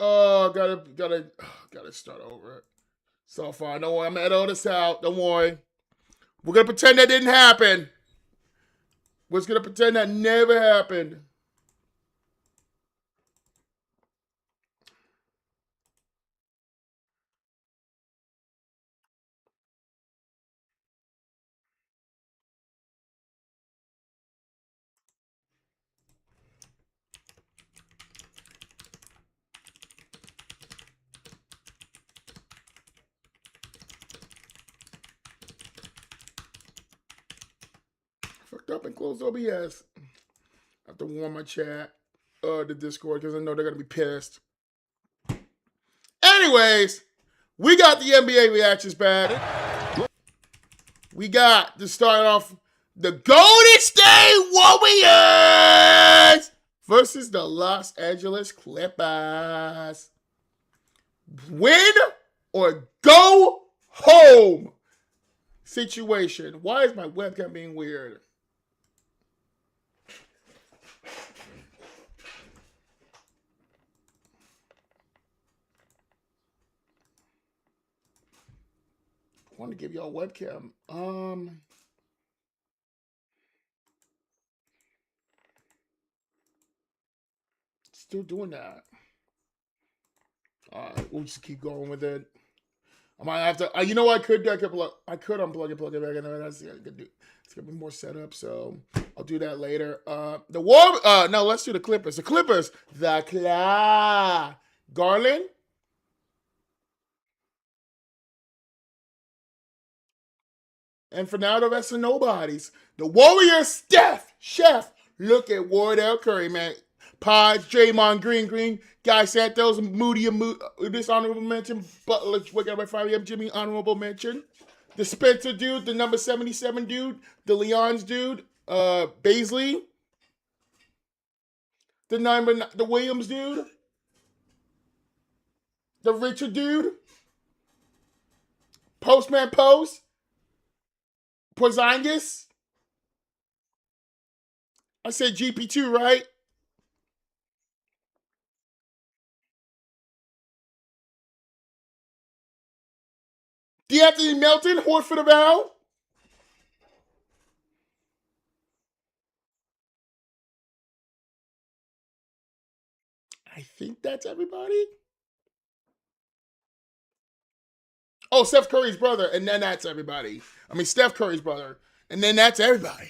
Oh, gotta start over. So far, don't worry. I'm gonna edit all this out. Don't worry. We're gonna pretend that didn't happen. We're just gonna pretend that never happened. Fucked up and closed OBS. I have to warn my chat, the Discord, because I know they're gonna be pissed. Anyways, we got the NBA reactions back. We got to start off the Golden State Warriors versus the Los Angeles Clippers. Win or go home situation. Why is my webcam being weird? I want to give y'all a webcam. Still doing that. All right, we'll just keep going with it. I might have to. You know what I could do? I could unplug and plug it back in. It's gonna be more setup, so I'll do that later. No, let's do the Clippers. The Clippers. Garland. And for now, the rest are nobodies. The Warriors, Steph, Chef. Look at Wardell Curry, man. Pods, Draymond Green, Guy Santos, Moody, this honorable mention. Butler, wake up at 5 a.m. Jimmy, honorable mention. The Spencer dude, the number 77 dude, the Leon's dude, Baisley. The Williams dude. The Richard dude. Postman Post. Porzingis. I said GP2, right? D'Anthony Melton, Horford Around. I think that's everybody. Oh, Steph Curry's brother, and then that's everybody. I mean, Steph Curry's brother, and then that's everybody.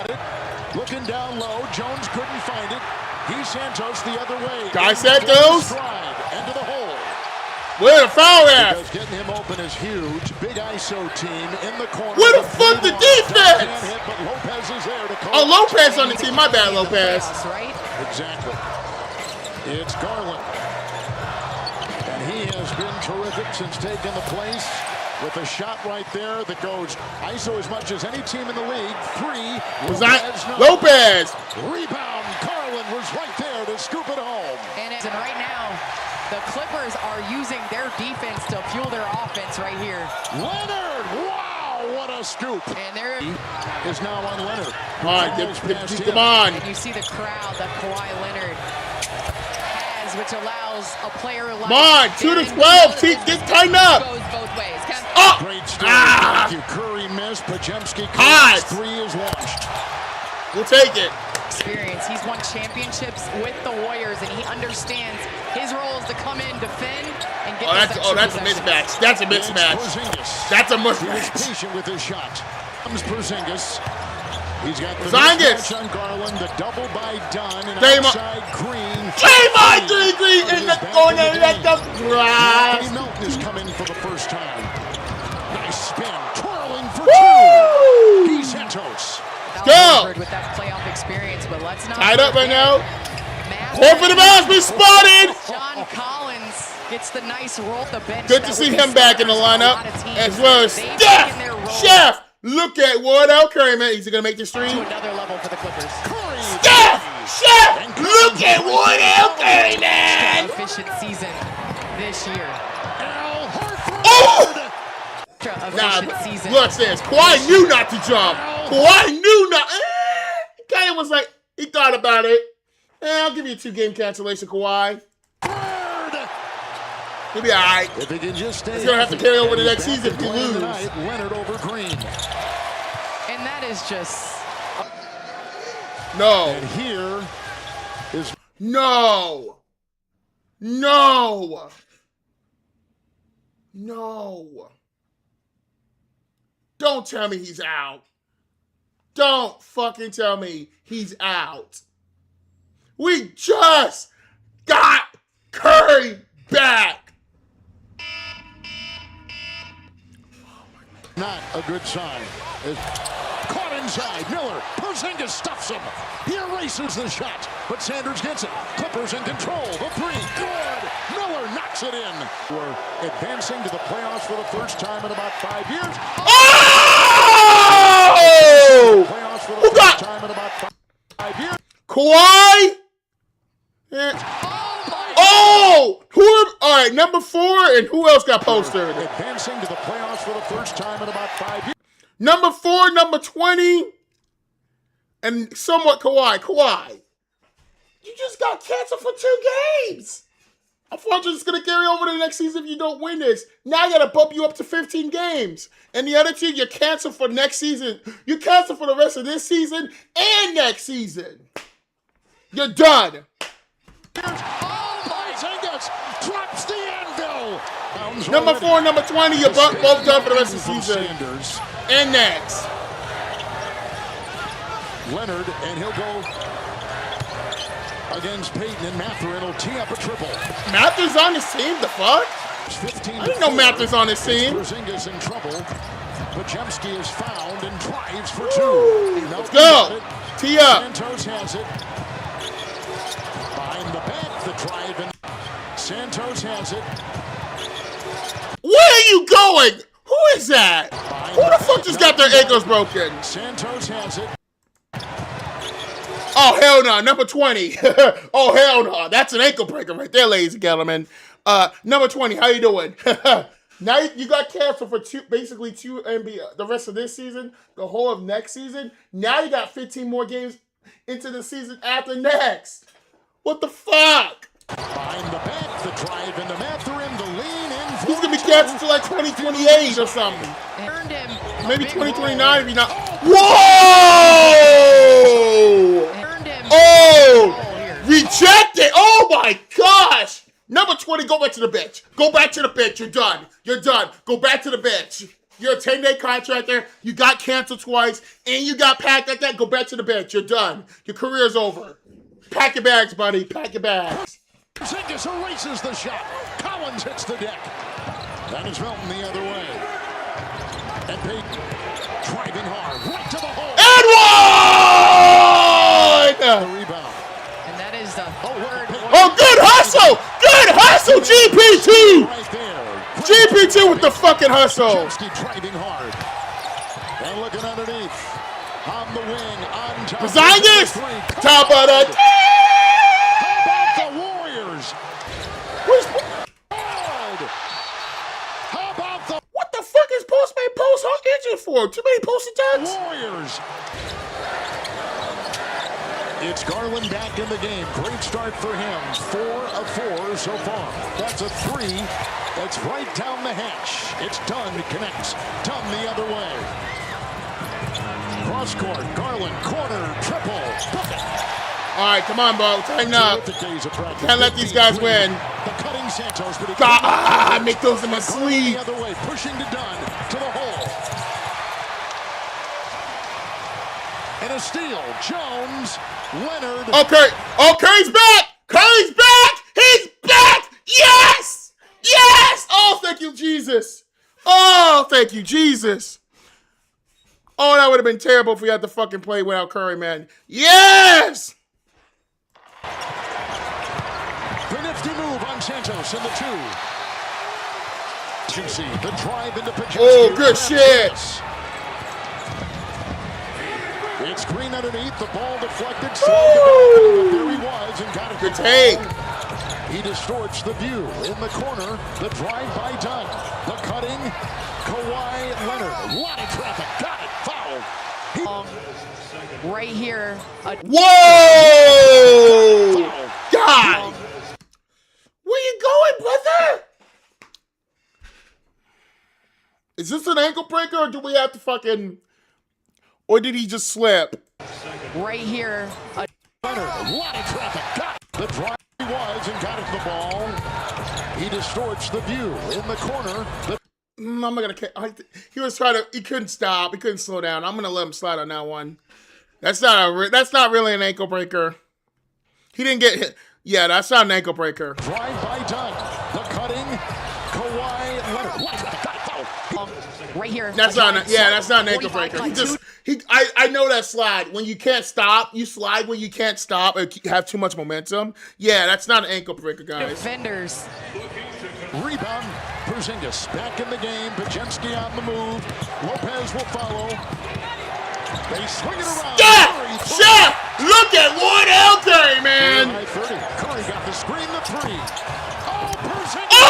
Looking down low, Jones couldn't find it. He's Santos the other way. Guy Santos. Into the hole. Where the foul at? Because getting him open is huge. Big ISO team in the corner. Where the fuck the defense? Hit, but Lopez is there to call. Oh, Lopez on the team. My bad, Lopez. Right? Exactly. It's Garland. And he has been terrific since taking the place. With a shot right there that goes ISO as much as any team in the league. 3. Lopez. Rebound. Garland was right there to scoop it home. And right now, the Clippers are using their defense to fuel their offense right here. Leonard. Wow, what a scoop. And there is now on Leonard. Come on, come on. And you see the crowd that Kawhi Leonard has, which allows a player like... Come on, 2 to 12. Get tightened up. Goes both ways. Oh! Great story. Thank you. Curry missed. Pajemski comes. 3 is launched. We'll take it. Experience. He's won championships with the Warriors, and he understands his role is to come in, defend, and get that's a mismatch. That's a mismatch. That's a mismatch. He was patient with his shot. Comes Porzingis. He's got the mismatch on Garland. The double by Dunn. And outside Green. Draymond Green in the corner. Let the grass. Melton is coming for the first time. Nice spin. Twirling for 2. He's Santos. Go! With that playoff experience, but let's not tied up right now. Horford has been spotted. John Collins gets the nice roll at the bench. Good to see him back in the lineup, as well as Steph. Chef, look at Wardell Curry, man. He's gonna make this 3. To another level for the Clippers. Steph, Chef, look at Wardell Curry, man. Efficient season this year. Oh! Nah, look, says Kawhi knew not to jump. Kawhi knew not. Kind of was like, he thought about it. I'll give you a 2-game cancellation, Kawhi. He'll be all right. If he can just stay, he's gonna have to carry over the next back season if he loses. tonight, Leonard over Green. And that is just... No. And here is... No. No. No. Don't tell me he's out. Don't fucking tell me he's out. We just got Curry back. Not a good sign. Caught inside. Miller. Porzingis stuffs him. He erases the shot. But Sanders gets it. Clippers in control. The three. Good. Miller knocks it in. We're advancing to the playoffs for the first time in about 5 years. Oh! Playoffs for the Who got? first time in about 5 years. Kawhi? Yeah. Oh! All right, number 4, and who else got posted? Advancing to the playoffs for the first time in about 5 years. Number 4, number 20, and somewhat Kawhi. Kawhi, you just got canceled for 2 games. Unfortunately, it's going to carry over to the next season if you don't win this. Now I got to bump you up to 15 games. And the other 2, you're canceled for next season. You're canceled for the rest of this season and next season. You're done. Drops the anvil. Number 4 and number 20, you're both done for the rest of the season. Sanders. And next. Leonard, and he'll go against Payton, and Mathurin will tee up a triple. Mather's on this team? The fuck? I didn't know Mather's on this team. Porzingis in trouble. Podziemski is found and drives for 2. Let's go. Tee up. Santos has it. Behind the back, the drive, and Santos has it. Where are you going? Who is that? Who the fuck just got their ankles broken? Santos has it. Oh, hell no. Number 20. Oh, hell no. That's an ankle breaker right there, ladies and gentlemen. Number 20, how you doing? Now you got canceled for basically 2 NBA, the rest of this season, the whole of next season. Now you got 15 more games into the season after next. What the fuck? Behind the back, the drive into Mathurin, the lean in. He's going to be canceled till like 2028 or something. Earned him. Maybe 2029 if you're not. Whoa! Earned him. Oh! Rejected! Oh my gosh! Number 20, go back to the bench. Go back to the bench. You're done. You're done. Go back to the bench. You're a 10-day contractor. You got canceled twice, and you got packed like that. Go back to the bench. You're done. Your career's over. Pack your bags, buddy. Pack your bags. Porzingis erases the shot. Collins hits the deck. That is Melton the other way. And Payton driving hard right to the hole. And one! The rebound. And that is the word. Oh, good hustle! Good hustle, GPT! Right there. GPT with the fucking hustle. Podziemski driving hard. And looking underneath. On the wing. On top. Porzingis! Top of the... How about the Warriors? How about the What the fuck is Postman Post injured for? Too many posted touches? Warriors? It's Garland back in the game. Great start for him. 4 of 4 so far. That's a 3. That's right down the hatch. It's Dunn connects. Dunn the other way. Cross court. Garland corner triple. Book it. All right, come on, bro. Tighten up. Can't let these guys win. The cutting Santos, but he make those in my sleeve. the other way, pushing to Dunn to the hole. And a steal. Jones, Leonard. Okay, Curry's back. Curry's back. He's back. Yes, yes. Oh, thank you, Jesus. Oh, thank you, Jesus. Oh, that would have been terrible if we had to fucking play without Curry, man. Yes. The nifty move on Santos in the 2. Juicy, the drive into Podziemski. Oh, good shit. It's Green underneath, the ball deflected, slowed the but there he was and got it. Good take. He distorts the view in the corner. The drive by Dunn. The cutting, Kawhi Leonard. A lot of traffic. Got it. Fouled. Right here. Whoa! God! Where you going, brother? Is this an ankle breaker, or do we have to fucking... Or did he just slip? Right here. Leonard, a lot of traffic. Got the drive he was and got it the ball. He distorts the view in the corner. I'm not gonna... He was trying to... He couldn't stop. He couldn't slow down. I'm gonna let him slide on that one. That's not really an ankle breaker. He didn't get hit. Yeah, that's not an ankle breaker. Drive by Dunn. The cutting. Kawhi Leonard. Right here. That's not an ankle breaker. I know that slide. When you can't stop, you slide when you can't stop or have too much momentum. Yeah, that's not an ankle breaker, guys. Defenders. Rebound. Porzingis back in the game. Pajemski on the move. Lopez will follow. They swing it around. Chef! Look at Ward L. Curry, man! Curry got the screen, the three. Oh, Porzingis!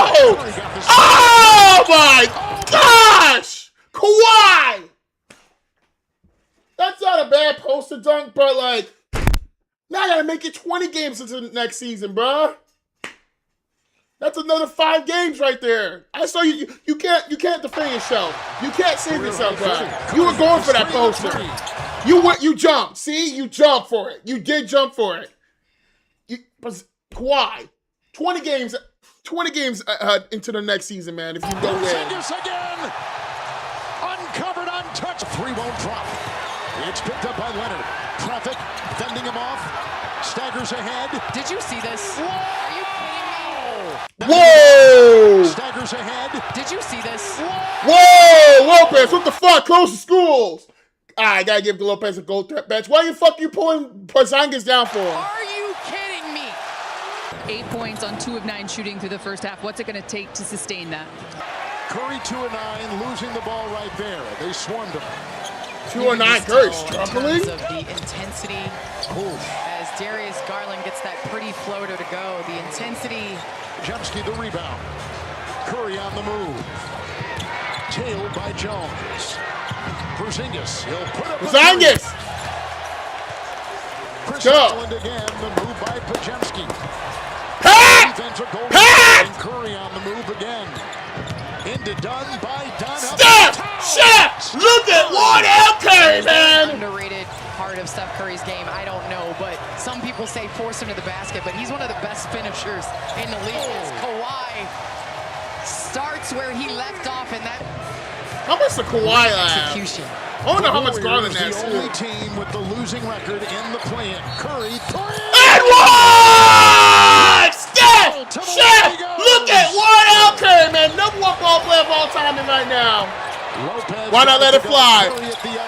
Oh! Oh my gosh! Kawhi! That's not a bad poster dunk, but like, now I gotta make it 20 games into the next season, bruh. That's another 5 games right there. I saw you. You can't defend yourself. You can't save yourself, bro. You were going for that poster. You jumped. See, you jumped for it. You did jump for it. Kawhi, 20 games into the next season, man. If you go in. Again. Uncovered, untouched. 3 won't drop. It's picked up by Leonard. Traffic, fending him off. Staggers ahead. Did you see this? Are you kidding me? Whoa! Staggers ahead. Did you see this? Whoa! Lopez, what the fuck? Close the schools. All right, gotta give Lopez a gold bench. Why the fuck you pulling Porzingis down for? Are you kidding me? 8 points on 2 of 9 shooting through the first half. What's it going to take to sustain that? Curry 2 of 9, losing the ball right there. They swarmed him. 2 of 9, Curry struggling. In terms of the intensity, as Darius Garland gets that pretty floater to go, the intensity. Jemski the rebound. Curry on the move. Tailed by Jones. Porzingis, he'll put up Porzingis! Chris Go! Garland again, the move by Pajemski. Defense are going and Curry on the move again. Into Dunn by Dunn. Steph! Chef! Look at Ward L. Curry, man! Underrated part of Steph Curry's game, I don't know, but some people say force him to the basket, but he's one of the best finishers in the league. As Kawhi starts where he left off in that How much the Kawhi execution. I don't know how much Garland Warriors, has. the only team with the losing record in the play-in. Curry, 3! And one! Steph! Chef! Look at Ward L. Curry, man. #1 ball player of all time right now. Lopez. Why not let it fly?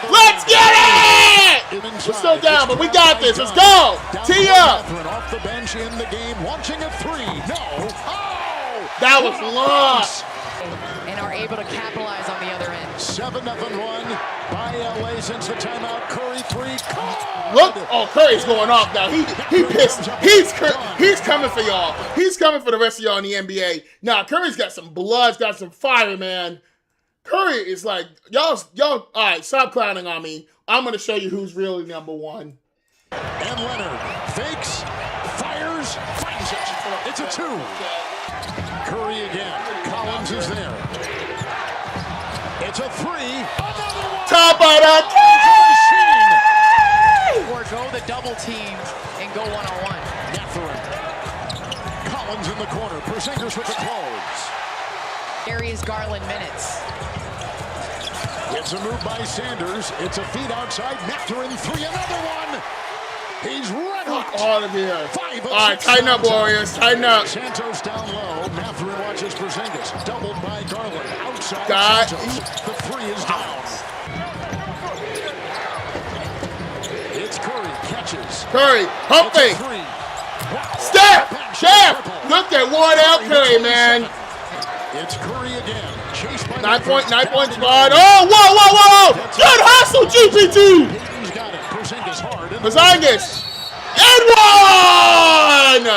Let's get it! We're still down, but we got this. Let's go. Tee up. Off the bench in the game, launching a 3. No. Oh! That was lost. And are able to capitalize on the other end. 7-0 run by LA since the timeout. Curry 3. Look, oh, Curry's going off now. He pissed. He's coming for y'all. He's coming for the rest of y'all in the NBA. Now, Curry's got some blood, got some fire, man. Curry is like, y'all, all right, stop clowning on me. I'm going to show you who's really #1. And Leonard fakes, fires, finds it. It's a 2. Curry again. Collins is there. It's a 3. Another one. Top of the key! Or go the double team and go one-on-one. Mathurin. Collins in the corner. Porzingis with the close. Darius Garland minutes. It's a move by Sanders. It's a feed outside. Mathurin 3. Another one. He's red hot. All of here. 5 of All right, 6 tighten up, Warriors. Tighten up. Santos down low. Mathurin watches Porzingis. Doubled by Garland. Outside. God. Santos. The 3 is down. It's Curry. Catches. Curry, humping. It's a 3. Wow. Steph! Chef! Look at Ward L. Curry, man. It's Curry again. Chased by 9 point squad. Oh, whoa! Good hustle, GPT! He's got it. Porzingis hard. Porzingis. And 1!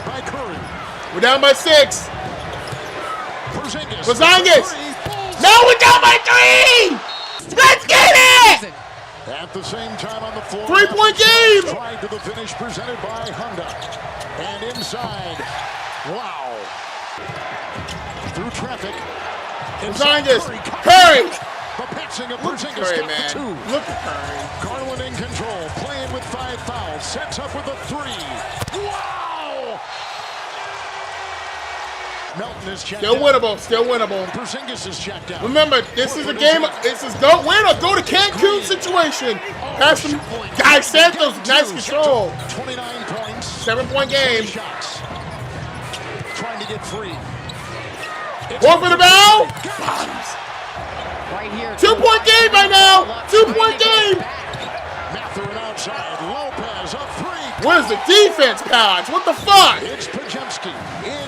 By Curry. We're down by 6. Porzingis. Now we're down by 3! Let's get it! At the same time on the floor. 3-point game! Tried to the finish presented by Honda. And inside. Wow. through traffic. Porzingis, Curry. The passing of Look at Porzingis Curry, got man. the 2. Look at Curry. Garland in control, playing with 5 fouls, sets up with a 3. Wow! Melton is checked Still out. winnable. Still winnable. Porzingis is checked out. Remember, this is a game. This is go win or go to Cancun situation. Pass some guy Santos, nice control. 29 points. 7-point game. Shots. Trying to get free. One for the bell. Right here. 2-point game right now. 2-point game. Mathurin outside. Lopez up 3. Where's the defense, Pods? What the fuck? It's Pajemski.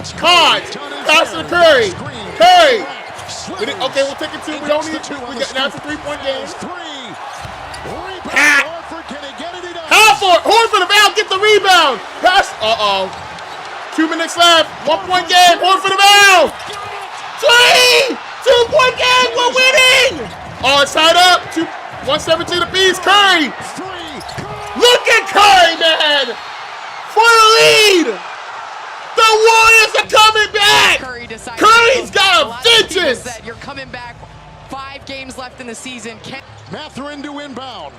It's Pods. Pass to Curry. Curry. Okay, we'll take it 2. We don't need 2. We got now it's a 3-point game. 3. Rebound. Ah. Horford, can he get it? He does. Halford. Horford about get the rebound. Pass. 2 minutes left. 1-point game. Horford about. 3. 2-point game. We're winning. Oh, it's tied up. 117 apiece. Curry. 3. Look at Curry, man. For the lead. The Warriors are coming back. Curry's got a vengeance. Said you're coming back. 5 games left in the season. Mathurin to inbound.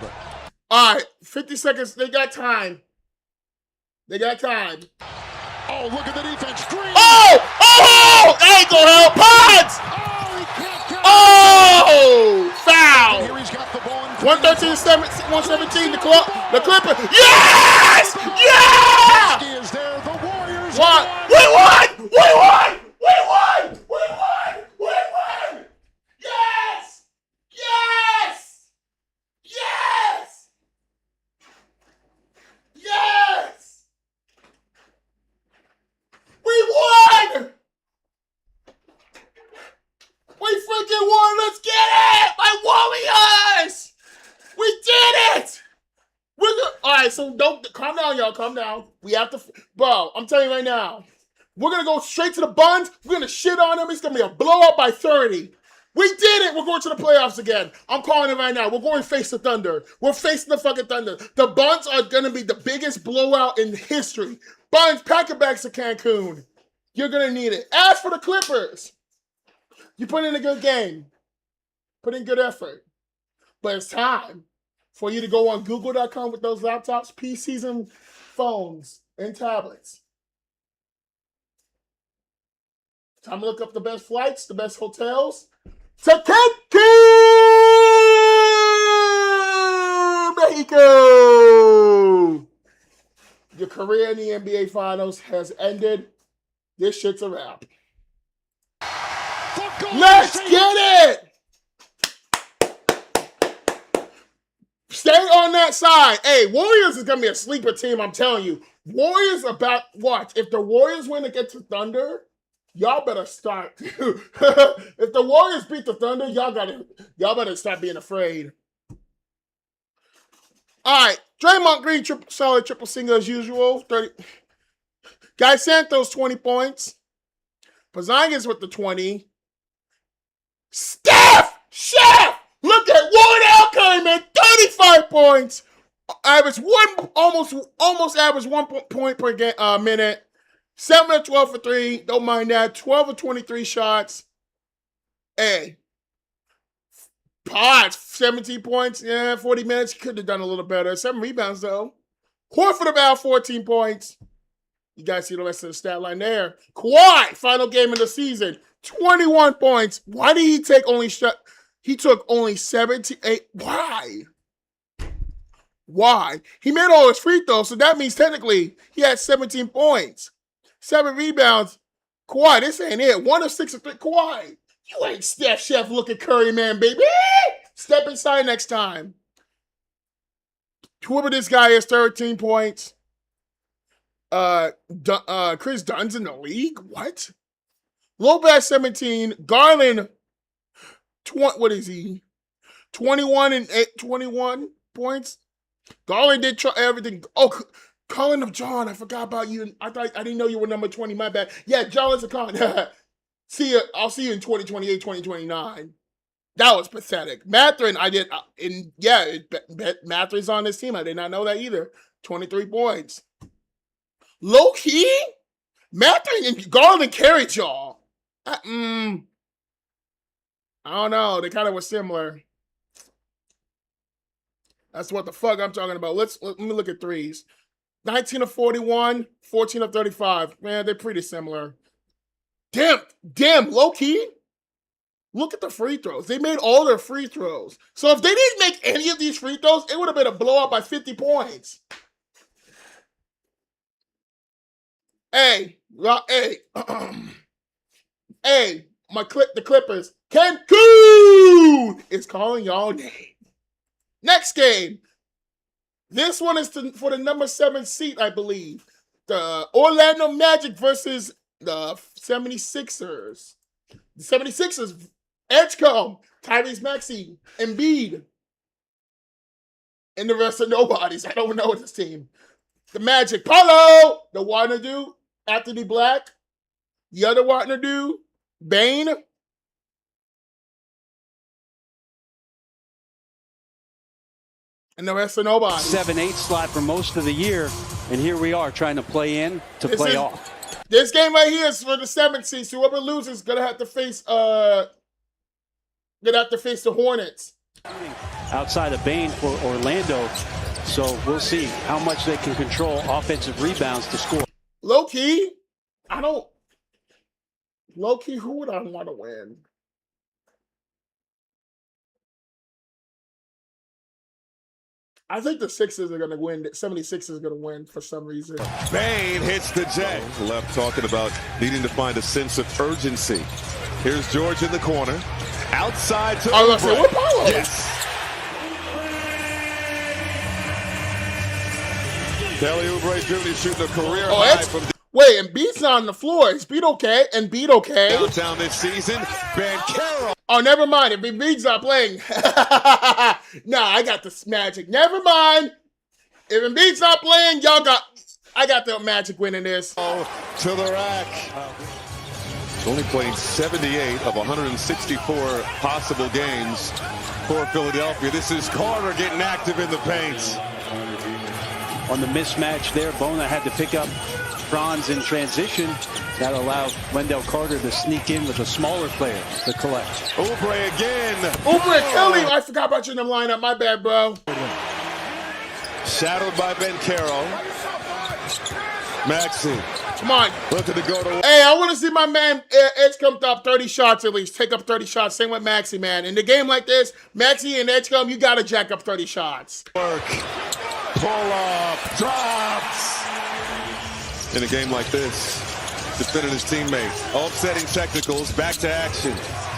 All right, 50 seconds. They got time. They got time. Oh, look at the defense. Green. Oh! That ain't gonna help. Pods! Oh, he can't get it. Oh! Foul! Here he's got the ball. 113 117. The Clipper. Yes! Yeah! He is there. The Warriors. What? We won! We won! We won! We won! We won! Yes! Yes! Yes! Yes! We won! We freaking won! Let's get it! My Warriors! We did it! We're good. All right, so don't calm down, y'all. Calm down. We have to, bro. I'm telling you right now, we're gonna go straight to the Buns. We're gonna shit on them. It's gonna be a blowout by 30. We did it. We're going to the playoffs again. I'm calling it right now. We're going to face the Thunder. We're facing the fucking Thunder. The Buns are gonna be the biggest blowout in history. Buns, pack your bags to Cancun. You're gonna need it. As for the Clippers, you put in a good game, put in good effort, but it's time for you to go on Google.com with those laptops, PCs, and phones, and tablets. Time to look up the best flights, the best hotels. To Cancun, Mexico! Your career in the NBA Finals has ended. This shit's a wrap. Let's get it! Stay on that side. Hey, Warriors is going to be a sleeper team, I'm telling you. Warriors about, watch, if the Warriors win against the Thunder, y'all better start. If the Warriors beat the Thunder, y'all better stop being afraid. All right, Draymond Green, solid triple single as usual. 30. Guy Santos, 20 points. Porzingis with the 20. Chef! Look at Wardell Curry, man. 35 points. Almost average 1 point per minute. 7 of 12 for 3. Don't mind that. 12 of 23 shots. Hey. Pods, 17 points. Yeah, 40 minutes. He could have done a little better. 7 rebounds, though. Horford about 14 points. You guys see the rest of the stat line there. Kawhi, final game of the season. 21 points. Why did he take only shot? He took only 78. Why? He made all his free throws, so that means technically he had 17 points. 7 rebounds. Kawhi, this ain't it. 1 of 6 of 3. Kawhi, you ain't Steph Chef looking Curry, man, baby. Step inside next time. Whoever this guy is, 13 points. Chris Dunn's in the league? What? Lopez, 17. Garland, what is he? 21 points. Garland did try everything. Oh, Colin of John, I forgot about you. I didn't know you were number 20. My bad. Yeah, John is a con. See ya. I'll see you in 2028, 2029. That was pathetic. Mathurin, Mathurin's on this team. I did not know that either. 23 points. Low key, Mathurin and Garland carried y'all. I don't know. They kind of were similar. That's what the fuck I'm talking about. Let me look at threes. 19 of 41, 14 of 35. Man, they're pretty similar. Damn, low key. Look at the free throws. They made all their free throws. So if they didn't make any of these free throws, it would have been a blowout by 50 points. Hey, hey, the Clippers. Cancun is calling y'all name. Next game. This one is for the number 7 seed, I believe. The Orlando Magic versus the 76ers. The 76ers, Edgecombe, Tyrese Maxey, Embiid, and the rest of nobodies. I don't know this team. The Magic, Paulo, the Wagner dude, Anthony Black, the other Wagner dude, Bane. And the rest of nobody. 7-8 slot for most of the year, and here we are trying to play in to play off. This game right here is for the 7th seed. So whoever loses is gonna have to face the Hornets. Outside of Bane for Orlando, so we'll see how much they can control offensive rebounds to score. Low key, who would I want to win? I think the Sixers are going to win. 76ers are going to win for some reason. Bane hits the jet. Left talking about needing to find a sense of urgency. Here's George in the corner. Outside to I was going to say, what Paulo? Yes. Kelly Oubre Jr. shooting a career high from wait, Embiid's not on the floor. Is Embiid okay? Embiid okay? downtown this season. Banchero. Oh, never mind. If Embiid's not playing. Nah, I got the Magic. Never mind. If Embiid's not playing, I got the Magic winning this. Oh, to the rack. Only played 78 of 164 possible games for Philadelphia. This is Carter getting active in the paint. On the mismatch there, Bona had to pick up Franz in transition. That allowed Wendell Carter to sneak in with a smaller player to collect. Oubre again. Oubre, Kelly. I forgot about you in the lineup. My bad, bro. Shadowed by Banchero. Maxey. Come on. Looking to go to. Hey, I want to see my man Edgecombe up 30 shots at least. Take up 30 shots. Same with Maxey, man. In a game like this, Maxey and Edgecombe, you got to jack up 30 shots. Work. Pull up. Drops. In a game like this, defending his teammate. Offsetting technicals. Back to action.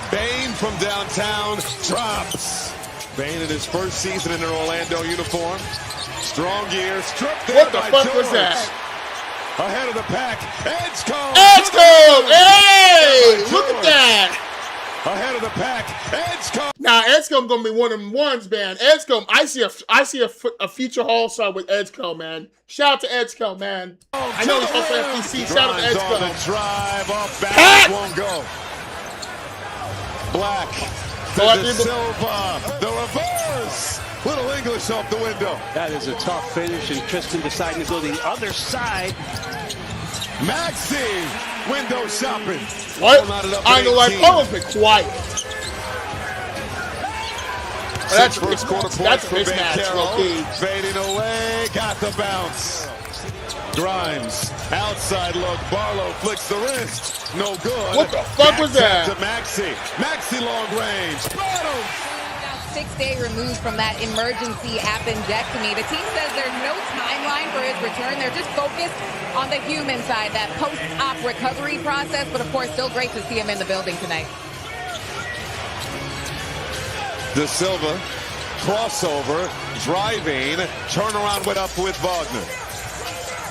Bane from downtown. Drops. Bane in his first season in an Orlando uniform. Strong year. Stripped there. What the by fuck George. was that? Ahead of the pack. Edgecombe. Edgecombe! Hey! Look at that! Ahead of the pack. Edgecombe. Now, Edgecombe gonna be one of them ones, man. Edgecombe, I see a future Hall star with Edgecombe, man. Shout out to Edgecombe, man. I know he's also FTC. Shout out to Edgecombe. On the drive, off back, won't go. Black. To Silva. The reverse. Little English off the window. That is a tough finish, and Tristan deciding to go the other side. Maxey. Window shopping. What? I ain't gonna lie, Paulo's been quiet. That's first quarter points that's for Banchero. Fading away, got the bounce. Grimes, outside look. Barlow flicks the wrist. No good. What the fuck was that? To Maxey. Maxey long range. Bottom. 6-day removed from that emergency appendectomy. The team says there's no timeline for his return. They're just focused on the human side, that post-op recovery process. But of course, still great to see him in the building tonight. De Silva, crossover, driving, turnaround went up with Wagner.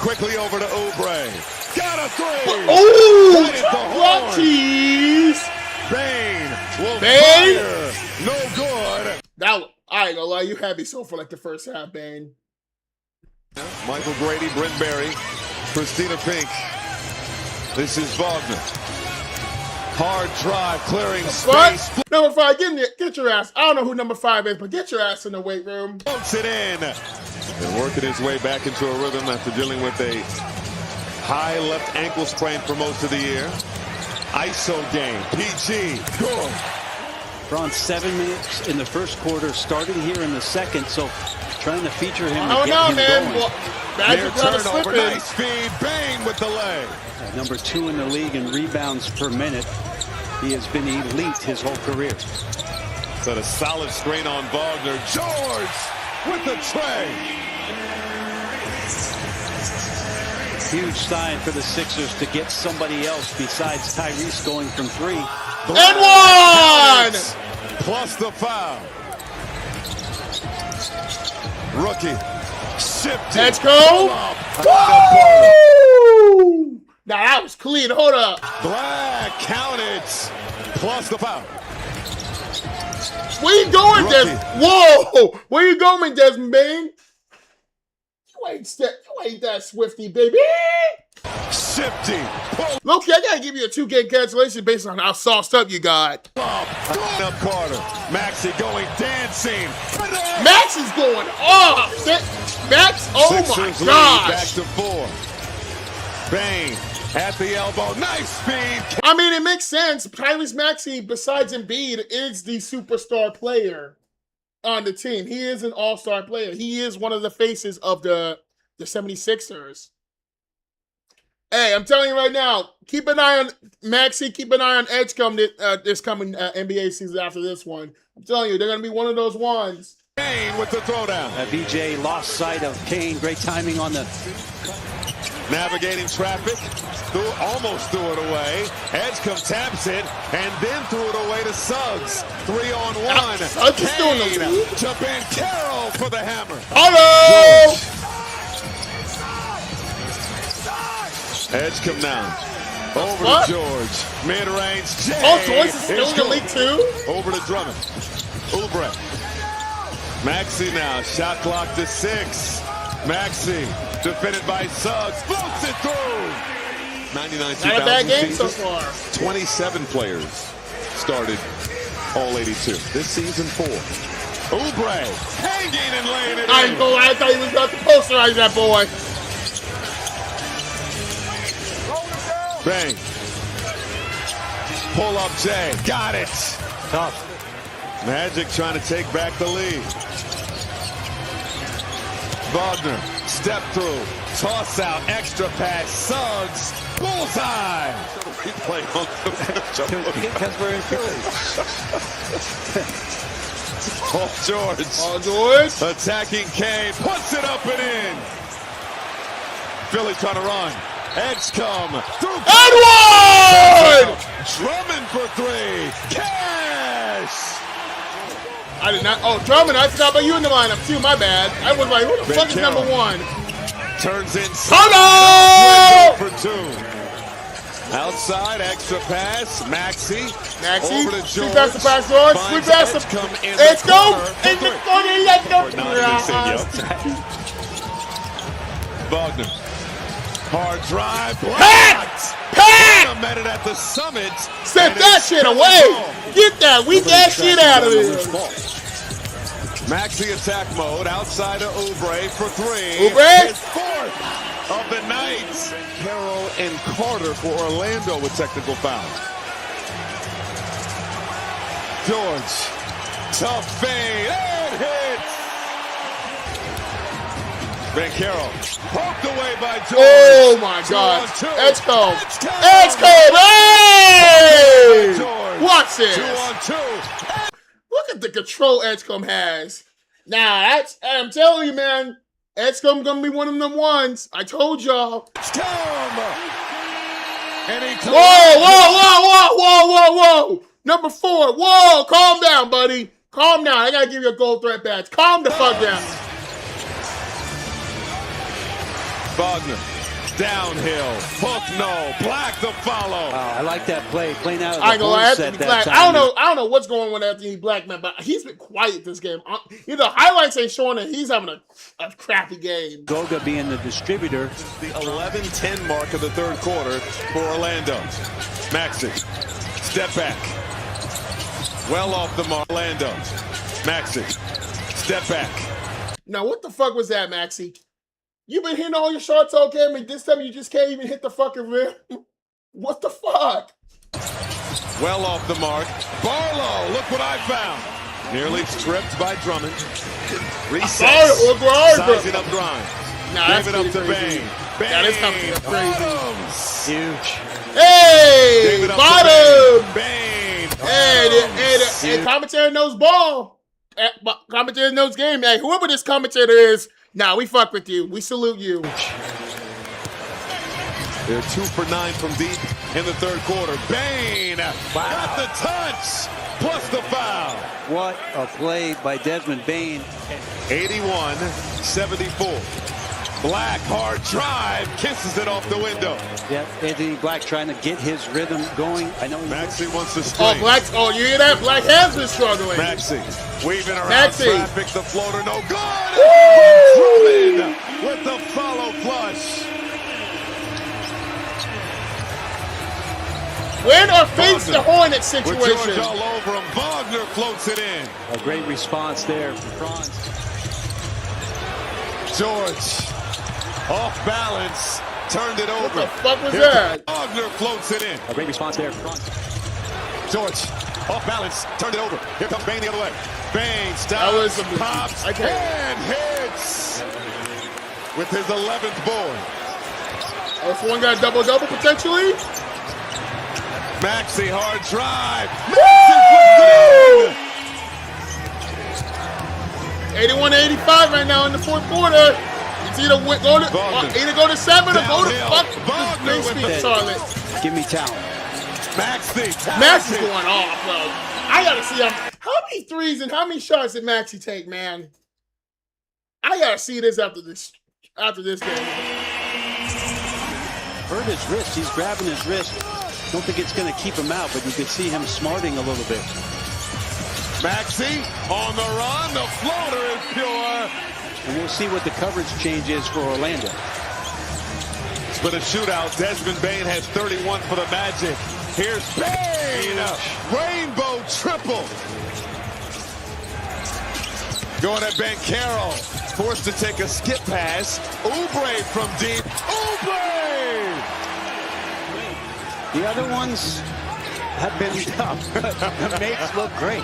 Quickly over to Oubre. Got a three! Oh! Right Cheese! Bane will Bane? fire. No good. That, I ain't gonna lie, you had me so for like the first half, Bane. Michael Grady, Brent Berry, Christina Pink. This is Wagner. Hard drive, clearing space. What? Number 5, get your ass. I don't know who number 5 is, but get your ass in the weight room. Puts it in. And working his way back into a rhythm after dealing with a high left ankle sprain for most of the year. ISO game. PG. Go. Franz 7 minutes in the first quarter, starting here in the second, so trying to feature him Oh to get no, him man. going. Well, Near Magic trying to slip turnover. in. Nice speed. Bain with the leg. Number 2 in the league in rebounds per minute. He has been elite his whole career. But a solid screen on Wagner. George with the tray. Huge sign for the Sixers to get somebody else besides Tyrese going from 3. And one! Plus the foul. Rookie. Shipped. Let's go. Woo! Now that was clean. Hold up. Black counted. Plus the foul. Where you going, Rookie. Des? Whoa! Where you going, Desmond Bain? You ain't that swifty, baby. Shifty. Pull Loki, I gotta give you a 2-game cancellation based on how sauced up you got. up. Up Carter. Maxey going dancing. Max is going off. Max, oh Sixers my lead back gosh. to 4. Bain at the elbow. Nice speed. I mean, it makes sense. Tyrese Maxey, besides Embiid, is the superstar player on the team. He is an all-star player. He is one of the faces of the 76ers. Hey, I'm telling you right now, keep an eye on Maxey, keep an eye on Edgecombe this coming NBA season after this one. I'm telling you, they're going to be one of those ones. Bain with the throwdown. BJ lost sight of Kane. Great timing on the... Navigating traffic. Almost threw it away. Edgecombe taps it and then threw it away to Suggs. 3-on-1. Suggs is doing the lead. To Banchero for the hammer. Hello! Edgecombe now. Over What? to George. Mid-range. Jay. Oh, Joyce is still in the good. league too? Over to Drummond. Oubre. Maxey now. Shot clock to 6. Maxey defended by Suggs. Floats it through. 99 Not a bad game so season. far. 27 players started all 82. This season 4. Oubre hanging and laying it I in. ain't gonna lie, I thought he was about to posterize that boy. Bang. Pull up Jay. Got it. Tough. Magic trying to take back the lead. Wagner, step through, toss out, extra pass, Suggs, bullseye. Replay on Because we're in Philly. Paul George. Oh, George. Attacking Kane, puts it up and in. Philly trying to run. Edgecombe through. Edward! Drummond for 3. Cash. I did not. Oh, Drummond, I forgot about you in the lineup too. My bad. I was like, who the fuck is number 1? Turns in. Hello! For 2. Outside, extra pass. Maxey. Maxey. Over to Sweet George. pass to pass, George. Sweet Finds pass to. Edgecombe in Let's the go! corner for In the 3. corner, let's go! Or not even saying Wagner. Hard drive. Pat! Pat! Met it at the summit. Set And that it's shit Philly's away! ball. Get that weak ass shit out of here! Maxey attack mode outside of Oubre for 3. Oubre? His 4th of the night. Carroll and Carter for Orlando with technical fouls. George. Tough fade. And hits. Banchero poked away by George. Oh my God! 2-on-2. Edgecombe! Edgecombe! Edgecombe! Hey! George. Watch this! 2-on-2. Look at the control Edgecombe has. Now I'm telling you, man, Edgecombe gonna be one of them ones. I told y'all. And he Whoa! Number 4. Whoa! Calm down, buddy. Calm down. I gotta give you a gold threat badge. Calm the fuck down. Wagner, downhill, hook no, Black the follow. I like that play. Playing out of the I ain't gonna lie, set Anthony that Black. time. I don't know what's going on with Anthony Black, man, but he's been quiet this game. The highlights ain't showing that he's having a crappy game. Goga being the distributor. The 11-10 mark of the third quarter for Orlando. Maxey, step back. Well off the mark, Orlando. Maxey, step back. Now, what the fuck was that, Maxey? You've been hitting all your shots all game, and this time you just can't even hit the fucking rim? What the fuck? Well off the mark. Barlow, look what I found. Nearly stripped by Drummond. Resets. Sizing up Grimes. Gave it up to Bane. That is coming crazy. Huge. Hey, bottom. Bane. Hey, commentator knows ball. Commentator knows game. Hey, whoever this commentator is, nah, we fuck with you. We salute you. They're 2 for 9 from deep in the third quarter. Bane got the touch plus the foul. What a play by Desmond Bane. 81-74. Black, hard drive, kisses it off the window. Yeah, Anthony Black trying to get his rhythm going. I know Maxey wants to string. Oh, you hear that? Black has been struggling. Maxey weaving around traffic, the floater no good. Drummond with the follow flush. Win or face the Hornet situation. With George all over him, Wagner floats it in. A great response there from Franz. George, off balance, turned it over. What the fuck was that? Wagner floats it in. A great response there from Franz. George, off balance, turned it over. Here comes Bane the other way. Bane stops, pops, and hits with his 11th board. Oh, so one got double-double potentially? Maxey, hard drive. Maxey 81-85 right now in the fourth quarter. It's either go to 7 or go to fuck this Charlotte. Give me talent. Maxey's going off, bro. I gotta see him. How many threes and how many shots did Maxey take, man? I gotta see this after this game. Hurt his wrist. He's grabbing his wrist. Don't think it's going to keep him out, but you can see him smarting a little bit. Maxey on the run. The floater is pure. And we'll see what the coverage change is for Orlando. It's been a shootout. Desmond Bane has 31 for the Magic. Here's Bane. Rainbow triple. Going at Ben Carroll. Forced to take a skip pass. Oubre from deep. Oubre! The other ones have been tough. The makes look great.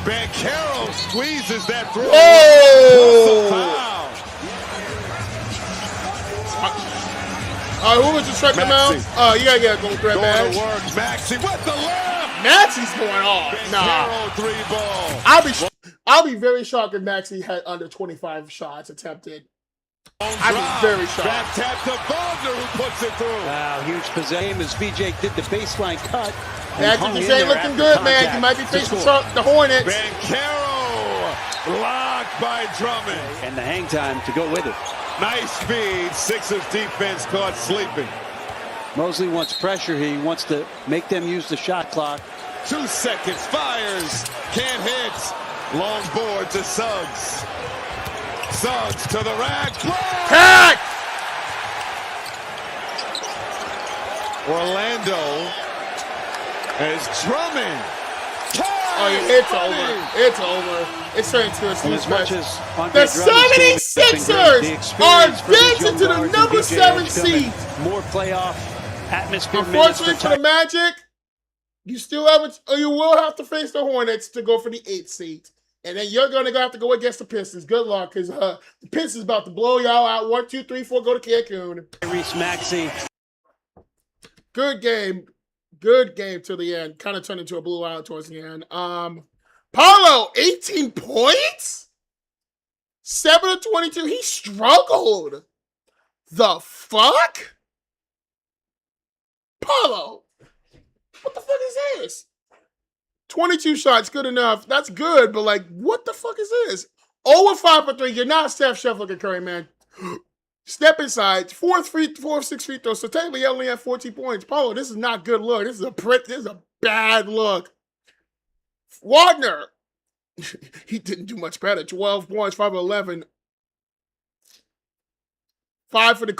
Ben Carroll squeezes that through. Who was just checking him out? Oh, you gotta go grab Going to work. Maxey with the left. Maxey's going off. Ben nah. Carroll 3-ball. I'll be very shocked if Maxey had under 25 shots attempted. I'd be very shocked. Back tap to Wagner who puts it through. Wow, huge possession as VJ did the baseline cut. Magic just ain't looking good, man. You might be facing the Hornets. Ben Carroll blocked by Drummond. And the hang time to go with it. Nice speed. Sixers defense caught sleeping. Mosley wants pressure. He wants to make them use the shot clock. 2 seconds. Fires. Can't hit. Long board to Suggs. Suggs to the rack. Hack! Orlando as Drummond. Oh, yeah, it's over. It's over. It's turning to a as much as the 76ers are advancing to the number 7 seed. More playoff atmosphere. Unfortunately for the Magic, you still haven't. You will have to face the Hornets to go for the 8th seed. And then you're going to have to go against the Pistons. Good luck, because the Pistons about to blow y'all out. 1, 2, 3, 4, go to Cancun. Reese Maxey. Good game. Good game to the end. Kind of turned into a blowout towards the end. Paolo, 18 points? 7 of 22. He struggled. The fuck? Paolo, what the fuck is this? 22 shots, good enough. That's good, but like, what the fuck is this? 0 of 5 for 3. You're not Steph Chef looking Curry, man. Step inside. 4 of 6 free throws. So technically, you only have 14 points. Paulo, this is not good look. This is a bad look. Wagner, he didn't do much better. 12 points, 5 of 11. 5 for the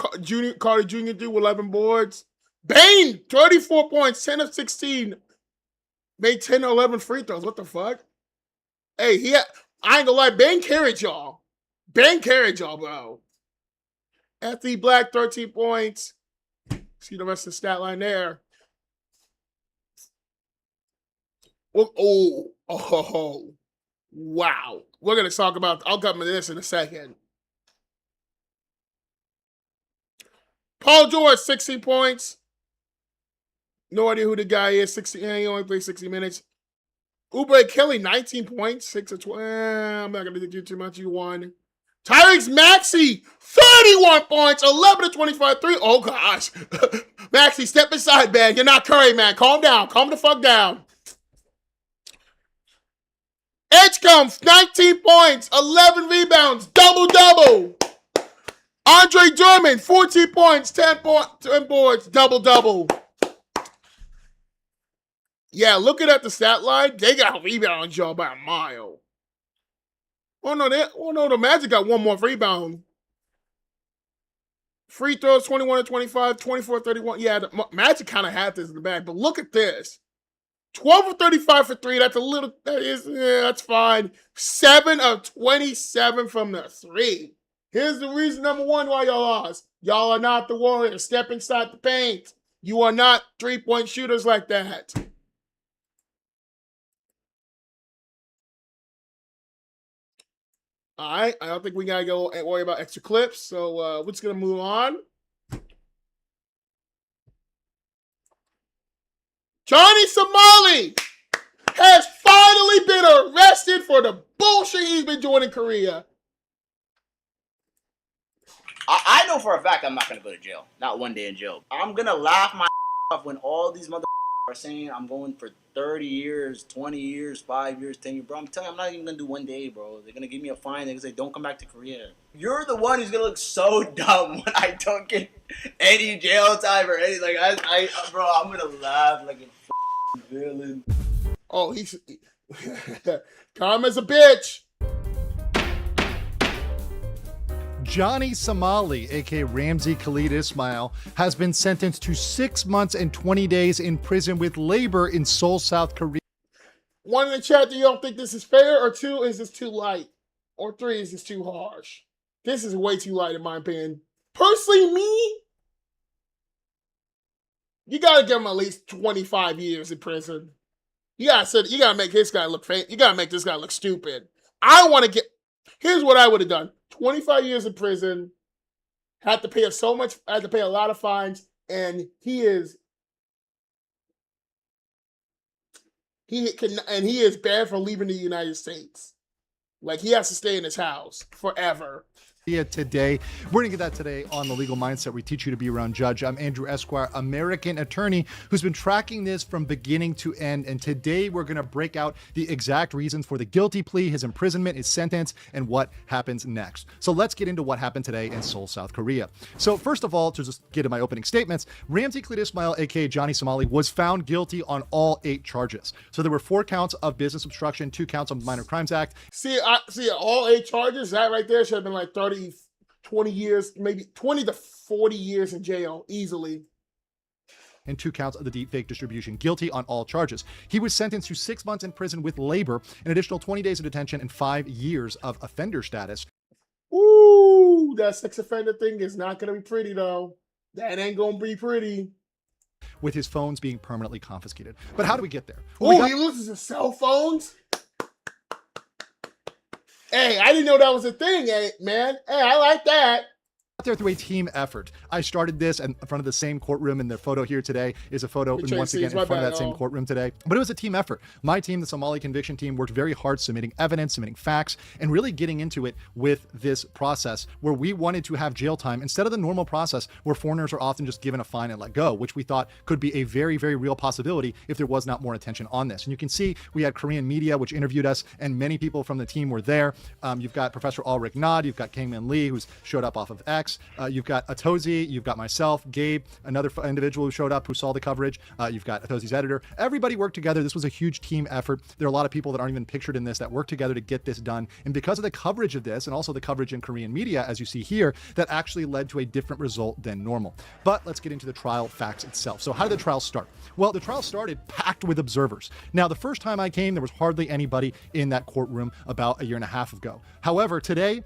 Carter Jr. do 11 boards. Bane, 34 points, 10 of 16. Made 10 or 11 free throws. What the fuck? Hey, I ain't gonna lie. Bane carried y'all. Bro. Anthony Black, 13 points. See the rest of the stat line there. Oh, wow. We're going to talk about, I'll come to this in a second. Paul George, 16 points. No idea who the guy is. 60. He only played 60 minutes. Oubre Kelly, 19 points. 6 of 12. I'm not going to do too much. You won. Tyrese Maxey, 31 points. 11 of 25. 3. Oh, gosh. Maxey, step aside, man. You're not Curry, man. Calm down. Calm the fuck down. Edgecombe, 19 points. 11 rebounds. Double-double. Andre Drummond, 14 points, 10 boards, double-double. Yeah, looking at the stat line, they got a rebound job by a mile. Oh, no, the Magic got one more rebound. Free throws, 21 to 25, 24 31. Yeah, the Magic kind of had this in the bag, but look at this. 12 of 35 for 3. That's fine. 7 of 27 from the 3. Here's the reason number one why y'all lost. Y'all are not the Warriors. Step inside the paint. You are not three-point shooters like that. All right, I don't think we gotta go and worry about extra clips, so we're just gonna move on. Johnny Somali has finally been arrested for the bullshit he's been doing in Korea. I know for a fact I'm not going to go to jail. Not one day in jail. I'm going to laugh my off when all these motherfuckers are saying I'm going for 30 years, 20 years, 5 years, 10 years. Bro, I'm telling you, I'm not even going to do one day, bro. They're going to give me a fine. They're going to say, don't come back to Korea. You're the one who's going to look so dumb when I don't get any jail time or anything. Like, bro, I'm going to laugh like a villain. Oh, he's... Karma's a bitch. Johnny Somali, aka Ramzi Khalid Ismail, has been sentenced to 6 months and 20 days in prison with labor in Seoul, South Korea. 1 in the chat, do you don't think this is fair? Or 2, is this too light? Or 3, is this too harsh? This is way too light in my opinion. Personally, me, you gotta give him at least 25 years in prison. You gotta make this guy look fake. You gotta make this guy look stupid. Here's what I would have done. 25 years in prison, had to pay a lot of fines, and he is banned from leaving the United States. Like, he has to stay in his house forever. Today, we're going to get that today on The Legal Mindset. We teach you to be your own judge. I'm Andrew Esquire, American attorney who's been tracking this from beginning to end. And today we're going to break out the exact reasons for the guilty plea, his imprisonment, his sentence, and what happens next. So let's get into what happened today in Seoul, South Korea. So first of all, to just get to my opening statements, Ramzi Khalid Ismail, aka Johnny Somali, was found guilty on all 8 charges. So there were 4 counts of business obstruction, 2 counts of the Minor Crimes Act. See, all 8 charges, that right there should have been like 20 years, maybe 20 to 40 years in jail, easily. And 2 counts of the deepfake distribution, guilty on all charges. He was sentenced to 6 months in prison with labor, an additional 20 days of detention, and 5 years of offender status. Ooh, that sex offender thing is not going to be pretty, though. That ain't going to be pretty. With his phones being permanently confiscated. But how do we get there? Well, he loses his cell phones? Hey, I didn't know that was a thing, man. Hey, I like that. There through a team effort. I started this in front of the same courtroom, and the photo here today is a photo once again in front of that same courtroom today. But it was a team effort. My team, the Somali conviction team, worked very hard submitting evidence, submitting facts, and really getting into it with this process where we wanted to have jail time instead of the normal process where foreigners are often just given a fine and let go, which we thought could be a very, very real possibility if there was not more attention on this. And you can see we had Korean media, which interviewed us, and many people from the team were there. You've got Professor Ulrich Nod, you've got Kangmin Lee, who's showed up off of X. You've got Atozi, you've got myself, Gabe, another individual who showed up who saw the coverage. You've got Atozi's editor. Everybody worked together. This was a huge team effort. There are a lot of people that aren't even pictured in this that worked together to get this done. And because of the coverage of this and also the coverage in Korean media, as you see here, that actually led to a different result than normal. But let's get into the trial facts itself. So how did the trial start? Well, the trial started packed with observers. Now, the first time I came, there was hardly anybody in that courtroom about a year and a half ago. However, today,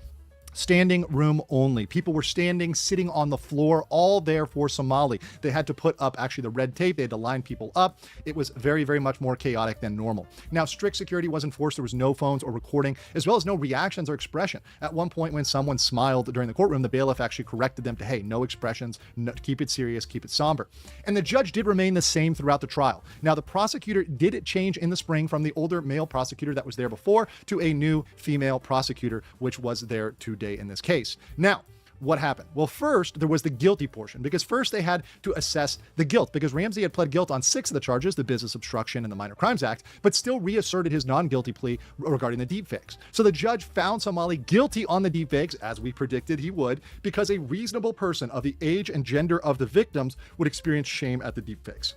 Standing room only. People were sitting on the floor, all there for Somali. They had to put up actually the red tape. They had to line people up. It was very, very much more chaotic than normal. Now, strict security was enforced. There was no phones or recording, as well as no reactions or expression. At one point, when someone smiled during the courtroom, the bailiff actually corrected them to, hey, no expressions, no, keep it serious, keep it somber. And the judge did remain the same throughout the trial. Now, the prosecutor did change in the spring from the older male prosecutor that was there before to a new female prosecutor, which was there today in this case. Now, what happened? Well, first, there was the guilty portion, because first they had to assess the guilt, because Ramsey had pled guilt on 6 of the charges, the business obstruction and the Minor Crimes Act, but still reasserted his non-guilty plea regarding the deepfakes. So the judge found Somali guilty on the deepfakes, as we predicted he would, because a reasonable person of the age and gender of the victims would experience shame at the deepfakes.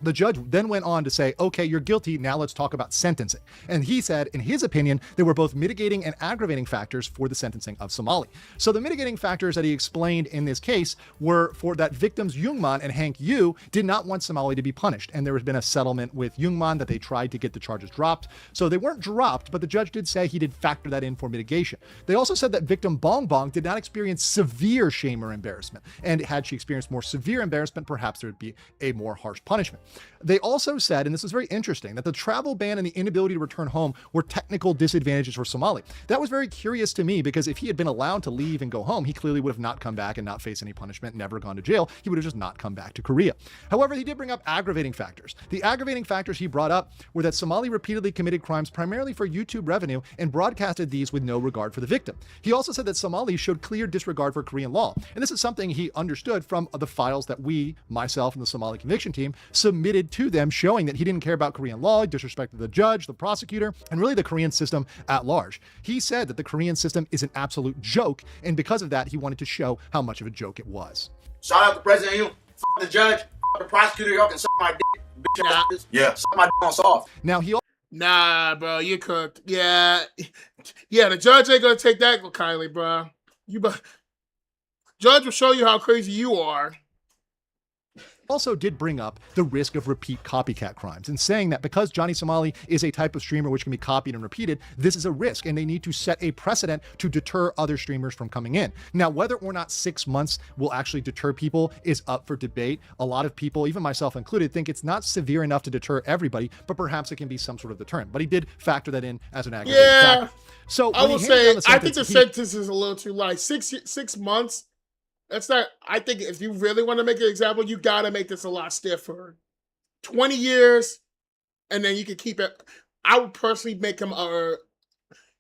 The judge then went on to say, okay, you're guilty, now let's talk about sentencing. And he said, in his opinion, there were both mitigating and aggravating factors for the sentencing of Somali. So the mitigating factors that he explained in this case were for that victims Jungman and Hank Yu did not want Somali to be punished. And there has been a settlement with Jungman that they tried to get the charges dropped. So they weren't dropped, but the judge did say he did factor that in for mitigation. They also said that victim Bong Bong did not experience severe shame or embarrassment. And had she experienced more severe embarrassment, perhaps there would be a more harsh punishment. They also said, and this is very interesting, that the travel ban and the inability to return home were technical disadvantages for Somali. That was very curious to me, because if he had been allowed to leave and go home, he clearly would have not come back and not faced any punishment, never gone to jail. He would have just not come back to Korea. However, he did bring up aggravating factors. The aggravating factors he brought up were that Somali repeatedly committed crimes primarily for YouTube revenue and broadcasted these with no regard for the victim. He also said that Somali showed clear disregard for Korean law. And this is something he understood from the files that we, myself and the Somali conviction team, submitted to them, showing that he didn't care about Korean law, disrespected the judge, the prosecutor, and really the Korean system at large. He said that the Korean system is an absolute joke, and because of that, he wanted to show how much of a joke it was. Shout out to President Yoon, the judge, the prosecutor, y'all can suck my dick, bitch. Yeah, suck my dick on soft. Now he Nah, bro, you cooked. Yeah, the judge ain't gonna take that kindly, bro. Judge will show you how crazy you are. also did bring up the risk of repeat copycat crimes and saying that because Johnny Somali is a type of streamer which can be copied and repeated, this is a risk and they need to set a precedent to deter other streamers from coming in. Now, whether or not 6 months will actually deter people is up for debate. A lot of people, even myself included, think it's not severe enough to deter everybody, but perhaps it can be some sort of deterrent. But he did factor that in as an aggravating factor. So I will say, I think the sentence is a little too light. 6 months. That's not, I think if you really want to make an example, you got to make this a lot stiffer. 20 years, and then you can keep it. I would personally make him,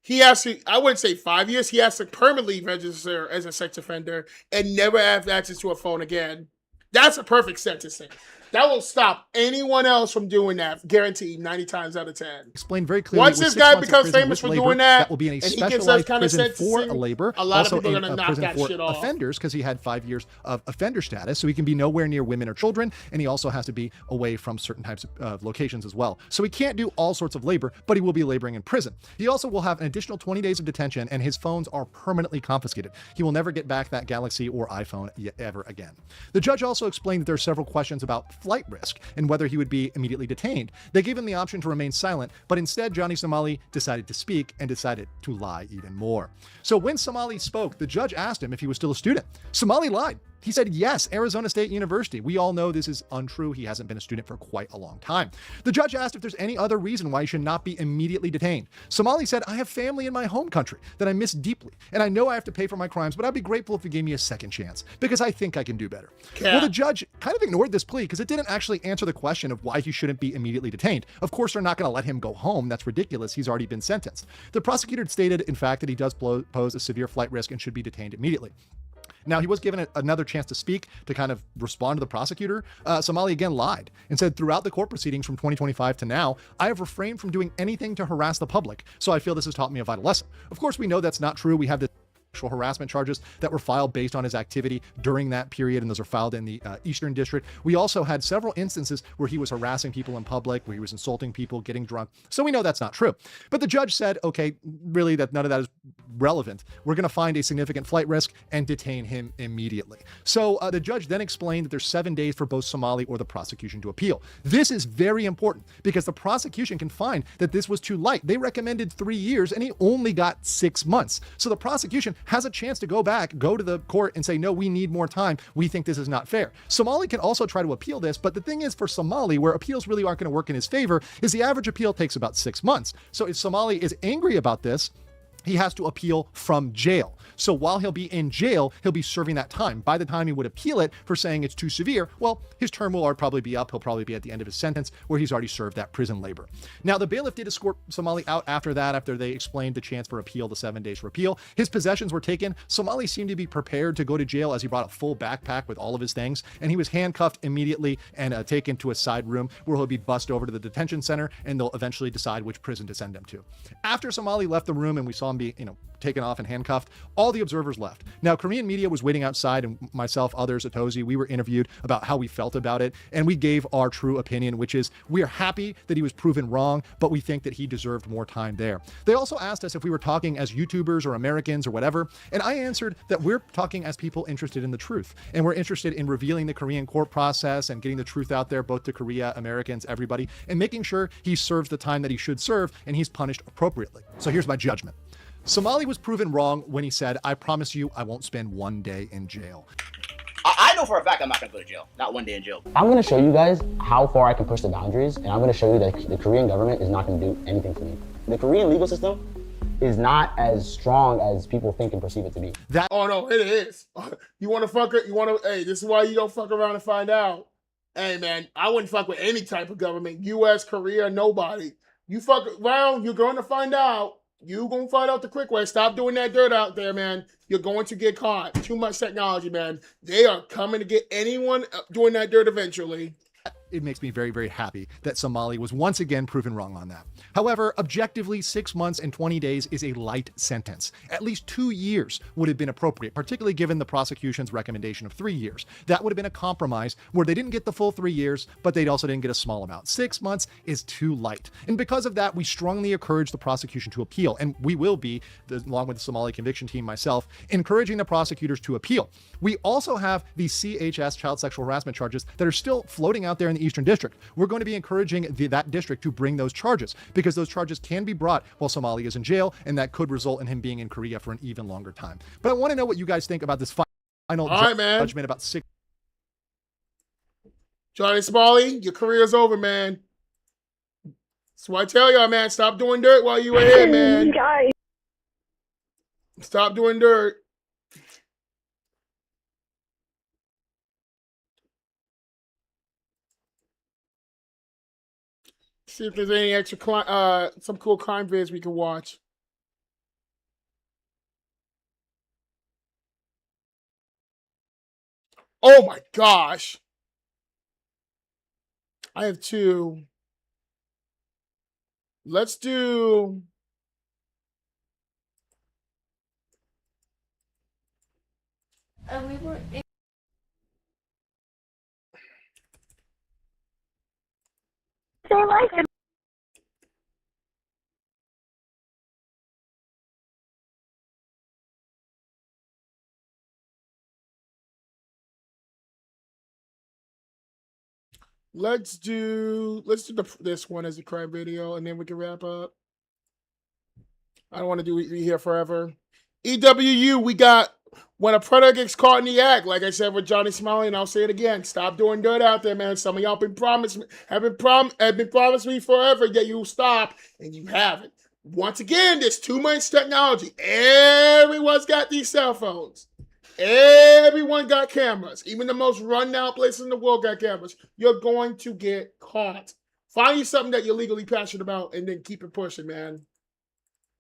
he has to, I wouldn't say 5 years, he has to permanently register as a sex offender and never have access to a phone again. That's a perfect sentencing. That will stop anyone else from doing that, guaranteed 90 times out of 10. Explained very clearly. Once this guy becomes famous for doing that, will be in a and he specialized kind of prison for labor. A lot also of people are going to knock prison that for shit off. Offenders, because he had 5 years of offender status, so he can be nowhere near women or children, and he also has to be away from certain types of locations as well. So he can't do all sorts of labor, but he will be laboring in prison. He also will have an additional 20 days of detention, and his phones are permanently confiscated. He will never get back that Galaxy or iPhone ever again. The judge also explained that there are several questions about flight risk and whether he would be immediately detained. They gave him the option to remain silent, but instead Johnny Somali decided to speak and decided to lie even more. So when Somali spoke, the judge asked him if he was still a student. Somali lied. He said, yes, Arizona State University. We all know this is untrue. He hasn't been a student for quite a long time. The judge asked if there's any other reason why he should not be immediately detained. Somali said, I have family in my home country that I miss deeply, and I know I have to pay for my crimes, but I'd be grateful if you gave me a second chance because I think I can do better. Yeah. Well, the judge kind of ignored this plea because it didn't actually answer the question of why he shouldn't be immediately detained. Of course, they're not going to let him go home. That's ridiculous. He's already been sentenced. The prosecutor stated, in fact, that he does pose a severe flight risk and should be detained immediately. Now, he was given another chance to speak to kind of respond to the prosecutor. Somali again lied and said, throughout the court proceedings from 2025 to now, I have refrained from doing anything to harass the public. So I feel this has taught me a vital lesson. Of course, we know that's not true. We have this sexual harassment charges that were filed based on his activity during that period, and those are filed in the Eastern District. We also had several instances where he was harassing people in public, where he was insulting people, getting drunk. So we know that's not true. But the judge said, okay, really, that none of that is relevant. We're going to find a significant flight risk and detain him immediately. So the judge then explained that there's 7 days for both Somali or the prosecution to appeal. This is very important because the prosecution can find that this was too light. They recommended 3 years and he only got 6 months. So the prosecution has a chance to go back, go to the court and say, no, we need more time. We think this is not fair. Somali can also try to appeal this, but the thing is for Somali, where appeals really aren't going to work in his favor, is the average appeal takes about 6 months. So if Somali is angry about this, he has to appeal from jail. So while he'll be in jail, he'll be serving that time. By the time he would appeal it for saying it's too severe, well, his term will probably be up. He'll probably be at the end of his sentence where he's already served that prison labor. Now, the bailiff did escort Somali out after that, after they explained the chance for appeal, the 7 days for appeal. His possessions were taken. Somali seemed to be prepared to go to jail as he brought a full backpack with all of his things, and he was handcuffed immediately and taken to a side room where he'll be bussed over to the detention center, and they'll eventually decide which prison to send him to. After Somali left the room and we saw him be, taken off and handcuffed, all the observers left. Now, Korean media was waiting outside, and myself, others, Atozi, we were interviewed about how we felt about it, and we gave our true opinion, which is we are happy that he was proven wrong, but we think that he deserved more time there. They also asked us if we were talking as YouTubers or Americans or whatever, and I answered that we're talking as people interested in the truth, and we're interested in revealing the Korean court process and getting the truth out there, both to Korea, Americans, everybody, and making sure he serves the time that he should serve and he's punished appropriately. So here's my judgment. Somali was proven wrong when he said, I promise you I won't spend 1 day in jail. I know for a fact I'm not going to go to jail. Not 1 day in jail. I'm going to show you guys how far I can push the boundaries, and I'm going to show you that the Korean government is not going to do anything for me. The Korean legal system is not as strong as people think and perceive it to be. Oh, no, it is. You want to fuck it? Hey, this is why you don't fuck around and find out. Hey, man, I wouldn't fuck with any type of government. U.S., Korea, nobody. You fuck around, you're going to find out. You're going to find out the quick way. Stop doing that dirt out there, man. You're going to get caught. Too much technology, man. They are coming to get anyone doing that dirt eventually. It makes me very, very happy that Somali was once again proven wrong on that. However, objectively, 6 months and 20 days is a light sentence. At least 2 years would have been appropriate, particularly given the prosecution's recommendation of 3 years. That would have been a compromise where they didn't get the full 3 years, but they also didn't get a small amount. 6 months is too light. And because of that, we strongly encourage the prosecution to appeal. And we will be, along with the Somali conviction team, myself, encouraging the prosecutors to appeal. We also have the CHS, child sexual harassment charges, that are still floating out there in the Eastern District. We're going to be encouraging that district to bring those charges because those charges can be brought while Somali is in jail, and that could result in him being in Korea for an even longer time. But I want to know what you guys think about this final judgment about 6. Johnny Smalley, your career's over, man. That's why I tell y'all, man, stop doing dirt while you were here, man. Stop doing dirt. See if there's any extra some cool crime vids we can watch. Oh my gosh. I have 2. Let's do we were in they like it. Let's do this one as a crime video, and then we can wrap up. I don't want to do it here forever. EWU, we got when a predator gets caught in the act. Like I said with Johnny Smalley, and I'll say it again. Stop doing dirt out there, man. Some of y'all have been promised me forever that you'll stop, and you haven't. Once again, there's too much technology. Everyone's got these cell phones. Everyone got cameras. Even the most run-down places in the world got cameras. You're going to get caught. Find you something that you're legally passionate about and then keep it pushing, man.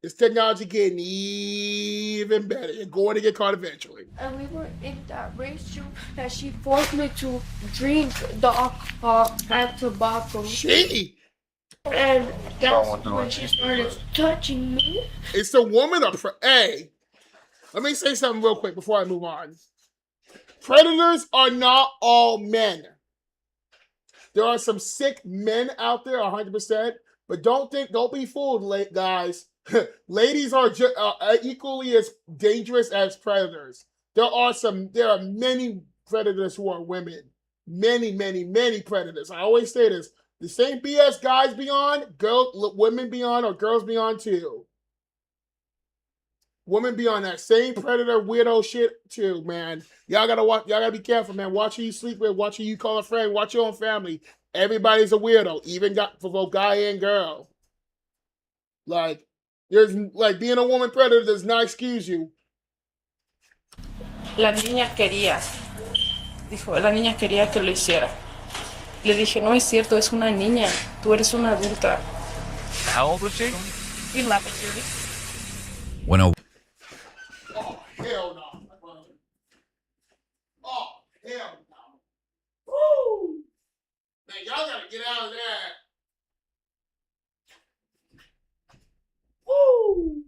This technology getting even better. You're going to get caught eventually. And we were in that race room that she forced me to drink the tobacco. She? And that's when she started touching me. It's the woman of... Hey, let me say something real quick before I move on. Predators are not all men. There are some sick men out there, 100%. But don't be fooled, guys. Ladies are equally as dangerous as predators. There are many predators who are women. Many, many, many predators. I always say this. The same BS guys be on, women be on, or girls be on too. Women be on that same predator weirdo shit too, man. Y'all gotta watch. Y'all gotta be careful, man. Watch who you sleep with. Watch who you call a friend. Watch your own family. Everybody's a weirdo, even for both guy and girl. Like, there's like being a woman predator does not excuse you. La niña quería, dijo, la niña quería que lo hiciera. Le dije, no es cierto, es una niña, tú eres una adulta. How old was she? 11. When a Oh, hell no. Oh, hell no. Woo! Man, y'all gotta get out of that. Woo!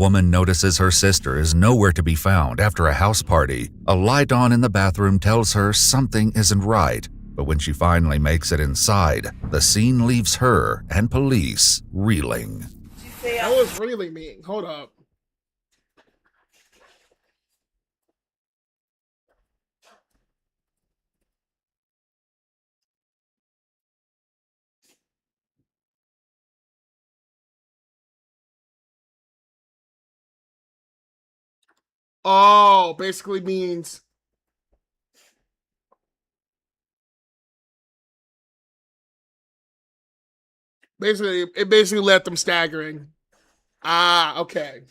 woman notices her sister is nowhere to be found after a house party. A light on in the bathroom tells her something isn't right, but when she finally makes it inside, the scene leaves her and police reeling. That was really mean. Hold up. Oh, basically means it basically left them staggering. Ah, okay.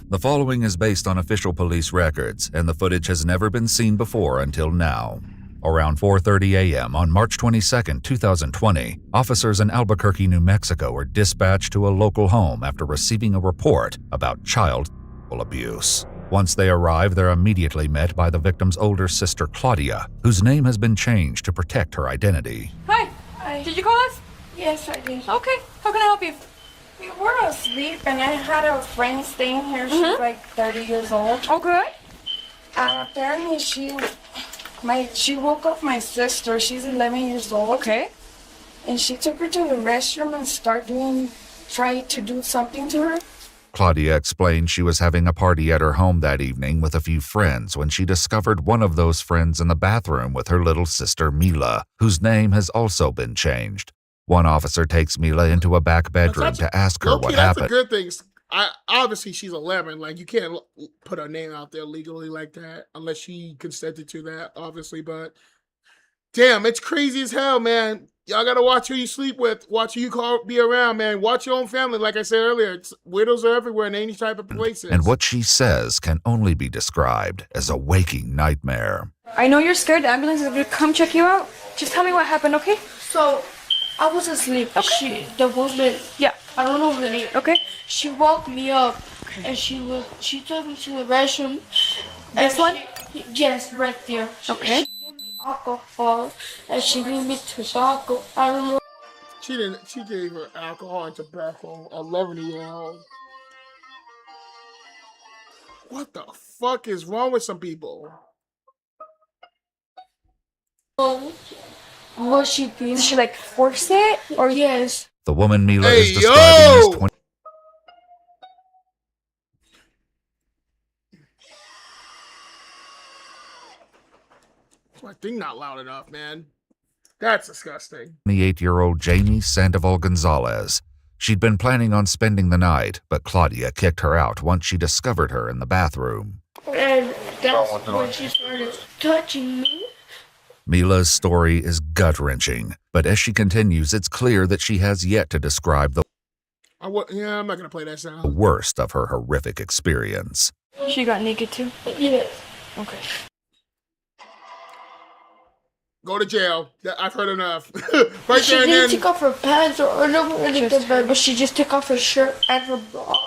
The following is based on official police records, and the footage has never been seen before until now. Around 4:30 a.m. on March 22, 2020, officers in Albuquerque, New Mexico were dispatched to a local home after receiving a report about child abuse. Once they arrive, they're immediately met by the victim's older sister, Claudia, whose name has been changed to protect her identity. Hi. Hi. Did you call us? Yes, I did. Okay. How can I help you? We were asleep, and I had a friend staying here. She's like 30 years old. Okay. Apparently, she woke up my sister. She's 11 years old. Okay. And she took her to the restroom and tried to do something to her. Claudia explained she was having a party at her home that evening with a few friends when she discovered one of those friends in the bathroom with her little sister Mila, whose name has also been changed. One officer takes Mila into a back bedroom to ask her what happened. That's a good thing. Obviously, she's 11. Like, you can't put her name out there legally like that unless she consented to that, obviously. But damn, it's crazy as hell, man. Y'all gotta watch who you sleep with. Watch who you be around, man. Watch your own family. Like I said earlier, widows are everywhere in any type of places. And what she says can only be described as a waking nightmare. I know you're scared. The ambulance is going to come check you out. Just tell me what happened, okay? So, I was asleep. Okay. The woman, I don't know her name. Okay. She woke me up, and she took me to the restroom. This one? Yes, right there. Okay. She gave me alcohol, and she gave me tobacco. I don't know. She gave her alcohol and tobacco. 11-year-old. What the fuck is wrong with some people? What she did? Did she like force it? Or yes. The woman Mila is describing as 20. My thing not loud enough, man. That's disgusting. 28-year-old Jamie Sandoval Gonzalez. She'd been planning on spending the night, but Claudia kicked her out once she discovered her in the bathroom. And that's when she started touching me. Mila's story is gut-wrenching, but as she continues, it's clear that she has yet to describe the I'm not gonna play that sound. worst of her horrific experience. She got naked too? Yes. Okay. Go to jail. I've heard enough. She didn't take off her pants or no, but she just took off her shirt and her bra.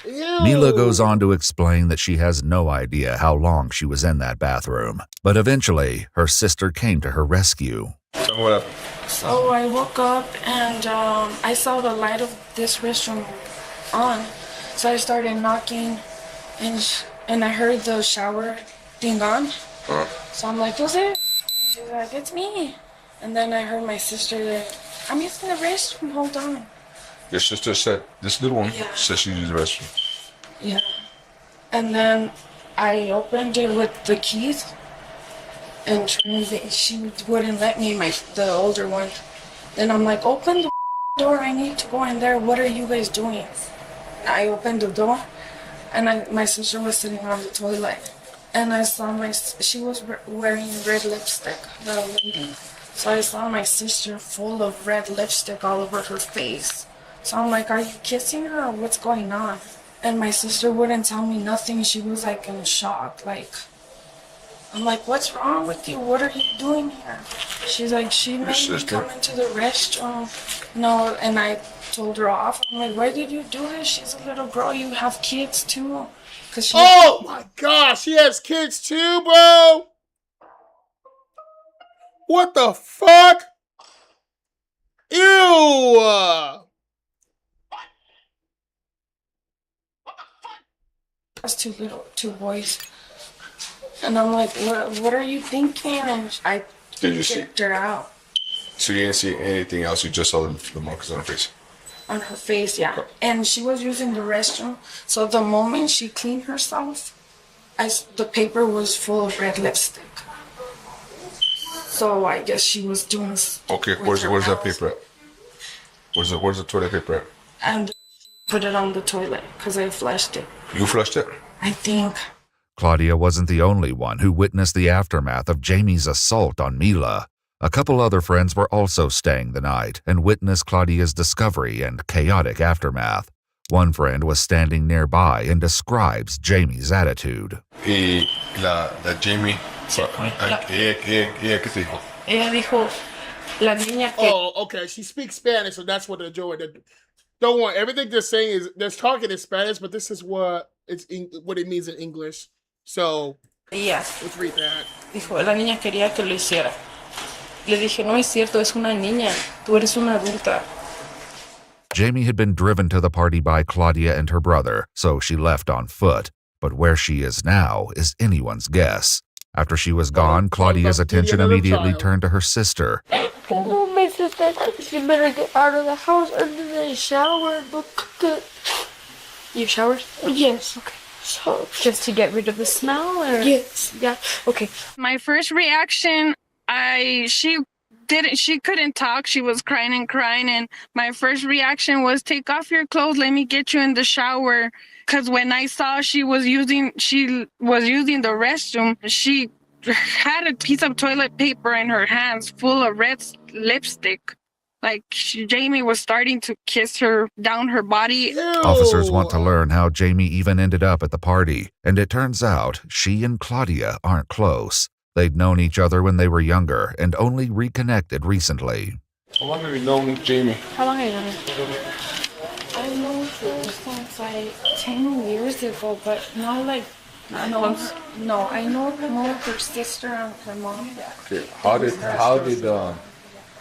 Ew. Mila goes on to explain that she has no idea how long she was in that bathroom, but eventually her sister came to her rescue. So I woke up and I saw the light of this restroom on. So I started knocking and I heard the shower thing on. So I'm like, who's it? She's like, it's me. And then I heard my sister that I'm using the restroom, hold on. Your sister said, this little one said she used the restroom. Yeah. And then I opened it with the keys. and she wouldn't let me, the older one. Then I'm like, open the door, I need to go in there. What are you guys doing? I opened the door, and my sister was sitting on the toilet, and I saw she was wearing red lipstick, the lady. So I saw my sister full of red lipstick all over her face. So I'm like, are you kissing her or what's going on? And my sister wouldn't tell me nothing. She was like in shock. Like, I'm like, what's wrong with you? What are you doing here? She's like, she made me come into the restroom. No, and I told her off. I'm like, why did you do this? She's a little girl. You have kids too. Oh my gosh, she has kids too, bro. What the fuck? Ew. That's two boys. And I'm like, what are you thinking? And I kicked her out. So you didn't see anything else? You just saw the marks on her face? On her face, yeah. And she was using the restroom. So the moment she cleaned herself, the paper was full of red lipstick. So I guess she was doing. Okay, where's that paper at? Where's the toilet paper at? And put it on the toilet because I flushed it. You flushed it? I think. Claudia wasn't the only one who witnessed the aftermath of Jamie's assault on Mila. A couple other friends were also staying the night and witnessed Claudia's discovery and chaotic aftermath. One friend was standing nearby and describes Jamie's attitude. La Jamie, ¿qué te dijo? Ella dijo, la niña que... Oh, okay. She speaks Spanish, so that's what they're doing. Don't worry. Everything they're saying is they're talking in Spanish, but this is what what it means in English. So let's read that. Dijo, la niña quería que lo hiciera. Le dije, no es cierto, es una niña. Tú eres una adulta. Jamie had been driven to the party by Claudia and her brother, so she left on foot. But where she is now is anyone's guess. After she was gone, Claudia's attention immediately turned to her sister. Oh, my sister, she better get out of the house and then shower. You showered? Yes. Okay. So, just to get rid of the smell, or? Yes. Yeah. Okay. My first reaction, she couldn't talk. She was crying and my first reaction was, take off your clothes, let me get you in the shower. Because when I saw she was using the restroom, she had a piece of toilet paper in her hands full of red lipstick. Like Jamie was starting to kiss her down her body. Ew. Officers want to learn how Jamie even ended up at the party, and it turns out she and Claudia aren't close. They'd known each other when they were younger and only reconnected recently. How long have you known Jamie? How long have you known her? I know her since like 10 years ago, but not like I know more her sister and her mom. Okay. How did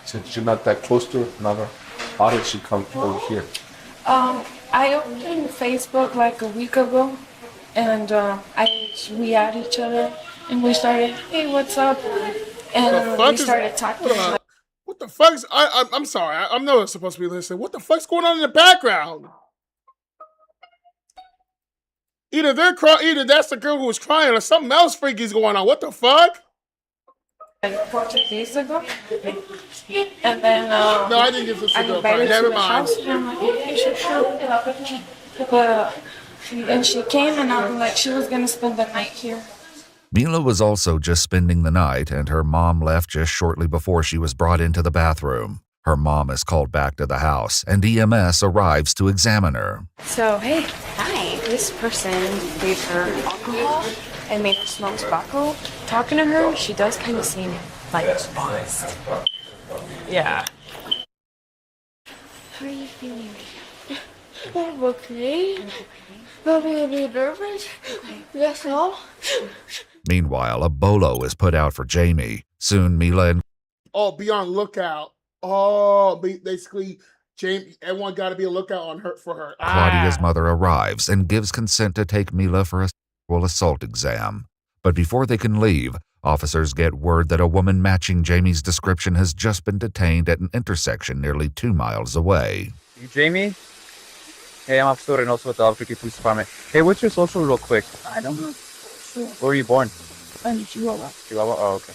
since you're not that close to her, how did she come over here? I opened Facebook like a week ago, and we had each other, and we started, hey, what's up? And we started talking. What the fuck's... I'm sorry. I'm not supposed to be listening. What the fuck's going on in the background? Either that's the girl who was crying or something else freaky is going on. What the fuck? Like 14 days ago. And then... no, I didn't get this to go. Never mind. And she came and I was like, she was going to spend the night here. Mila was also just spending the night, and her mom left just shortly before she was brought into the bathroom. Her mom is called back to the house, and EMS arrives to examine her. So, hey, hi. This person gave her alcohol and made her smell tobacco. Talking to her, she does kind of seem like buzzed. Yeah. How are you feeling? I'm okay. I'm a bit nervous. That's all. Meanwhile, a bolo is put out for Jamie. Soon, Mila and... Oh, be on lookout. Oh, basically, Jamie, everyone got to be a lookout for her. Claudia's mother arrives and gives consent to take Mila for a sexual assault exam. But before they can leave, officers get word that a woman matching Jamie's description has just been detained at an intersection nearly 2 miles away. You Jamie? Hey, I'm Officer Reynoso with the Albuquerque Police Department. Hey, what's your social real quick? I don't know. Where were you born? I'm Chihuahua. Chihuahua? Oh, okay.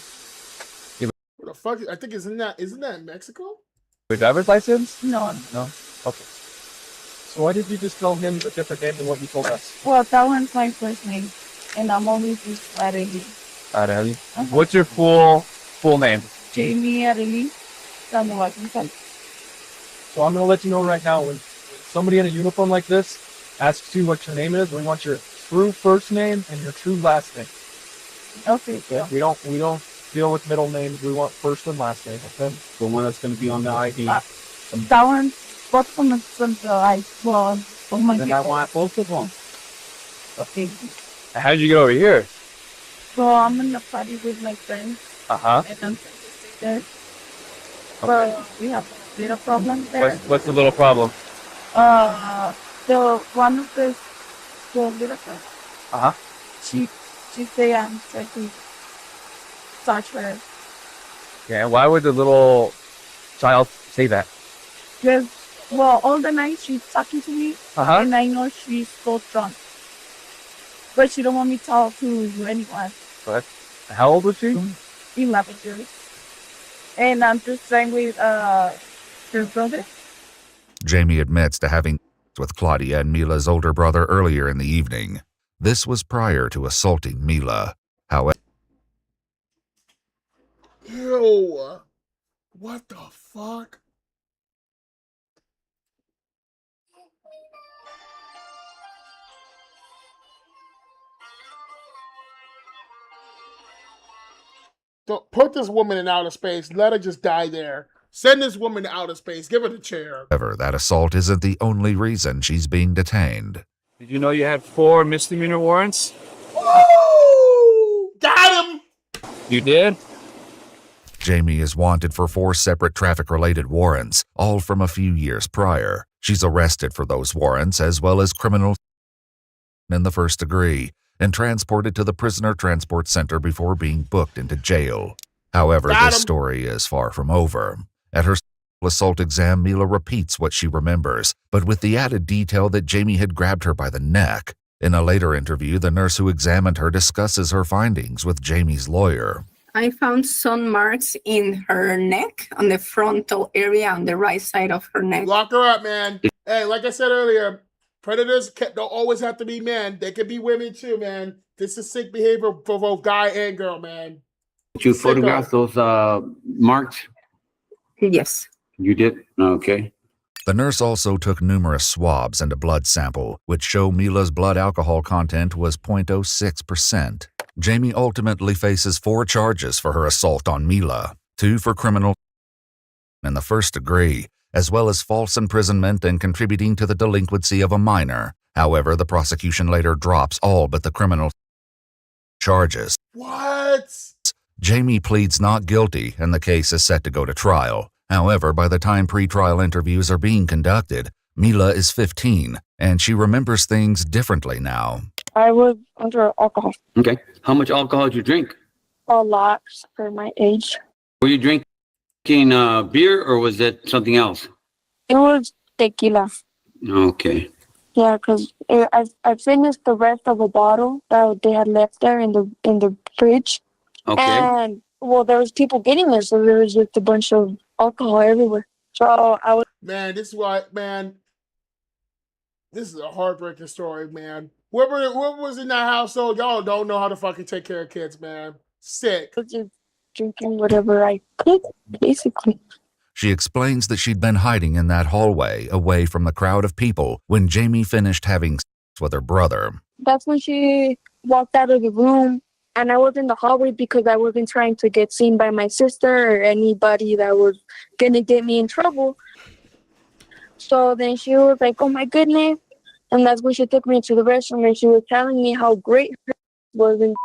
the fuck? I think isn't that in Mexico? Your driver's license? No. No. Okay. So why did you just tell him a different name than what you told us? Well, that one's my first name, and I'm always just Arely. Arely. What's your full name? Jamie Arely. So I'm gonna let you know right now, when somebody in a uniform like this asks you what your name is, we want your true first name and your true last name. Okay. Yeah. We don't deal with middle names. We want first and last name. Okay. The one that's gonna be on the ID. That one. Both of them from the well, oh my Then I want both of them. Okay. How did you get over here? So I'm in the party with my friends. Uh-huh. And I'm trying to stay there. Well, we have a little problem there. What's the little problem? The one of the little girl. Uh-huh. She say I'm trying to touch her. Yeah, why would the little child say that? Because, well, all the night she's talking to me, and I know she's so drunk. But she don't want me to talk to anyone. What? How old was she? 11 years. And I'm just staying with her brother. Jamie admits to having with Claudia and Mila's older brother earlier in the evening. This was prior to assaulting Mila. However, Ew. What the fuck? Don't put this woman in outer space. Let her just die there. Send this woman to outer space. Give her the chair. that assault isn't the only reason she's being detained. Did you know you had 4 misdemeanor warrants? Woo! Got him! You did? Jamie is wanted for 4 separate traffic-related warrants, all from a few years prior. She's arrested for those warrants as well as criminal in the first degree and transported to the prisoner transport center before being booked into jail. However, this story is far from over. At her assault exam, Mila repeats what she remembers, but with the added detail that Jamie had grabbed her by the neck. In a later interview, the nurse who examined her discusses her findings with Jamie's lawyer. I found sun marks in her neck, on the frontal area on the right side of her neck. Lock her up, man. Hey, like I said earlier, predators don't always have to be men. They can be women too, man. This is sick behavior for both guy and girl, man. Did you photograph those marks? Yes. You did? Okay. The nurse also took numerous swabs and a blood sample, which show Mila's blood alcohol content was 0.06%. Jamie ultimately faces 4 charges for her assault on Mila, 2 for criminal in the first degree, as well as false imprisonment and contributing to the delinquency of a minor. However, the prosecution later drops all but the criminal charges. What? Jamie pleads not guilty, and the case is set to go to trial. However, by the time pre-trial interviews are being conducted, Mila is 15, and she remembers things differently now. I was under alcohol. Okay. How much alcohol did you drink? A lot for my age. Were you drinking beer or was it something else? It was tequila. Okay. Yeah, because I finished the rest of a bottle that they had left there in the fridge. Okay. And well, there was people getting there, so there was just a bunch of alcohol everywhere. So I was. Man, this is what, man. This is a heartbreaking story, man. Whoever was in that household, y'all don't know how to fucking take care of kids, man. Sick. I was just drinking whatever I could, basically. She explains that she'd been hiding in that hallway, away from the crowd of people, when Jamie finished having sex with her brother. That's when she walked out of the room, and I was in the hallway because I wasn't trying to get seen by my sister or anybody that was gonna get me in trouble. So then she was like, "Oh my goodness." And that's when she took me to the restroom and she was telling me how great her was. And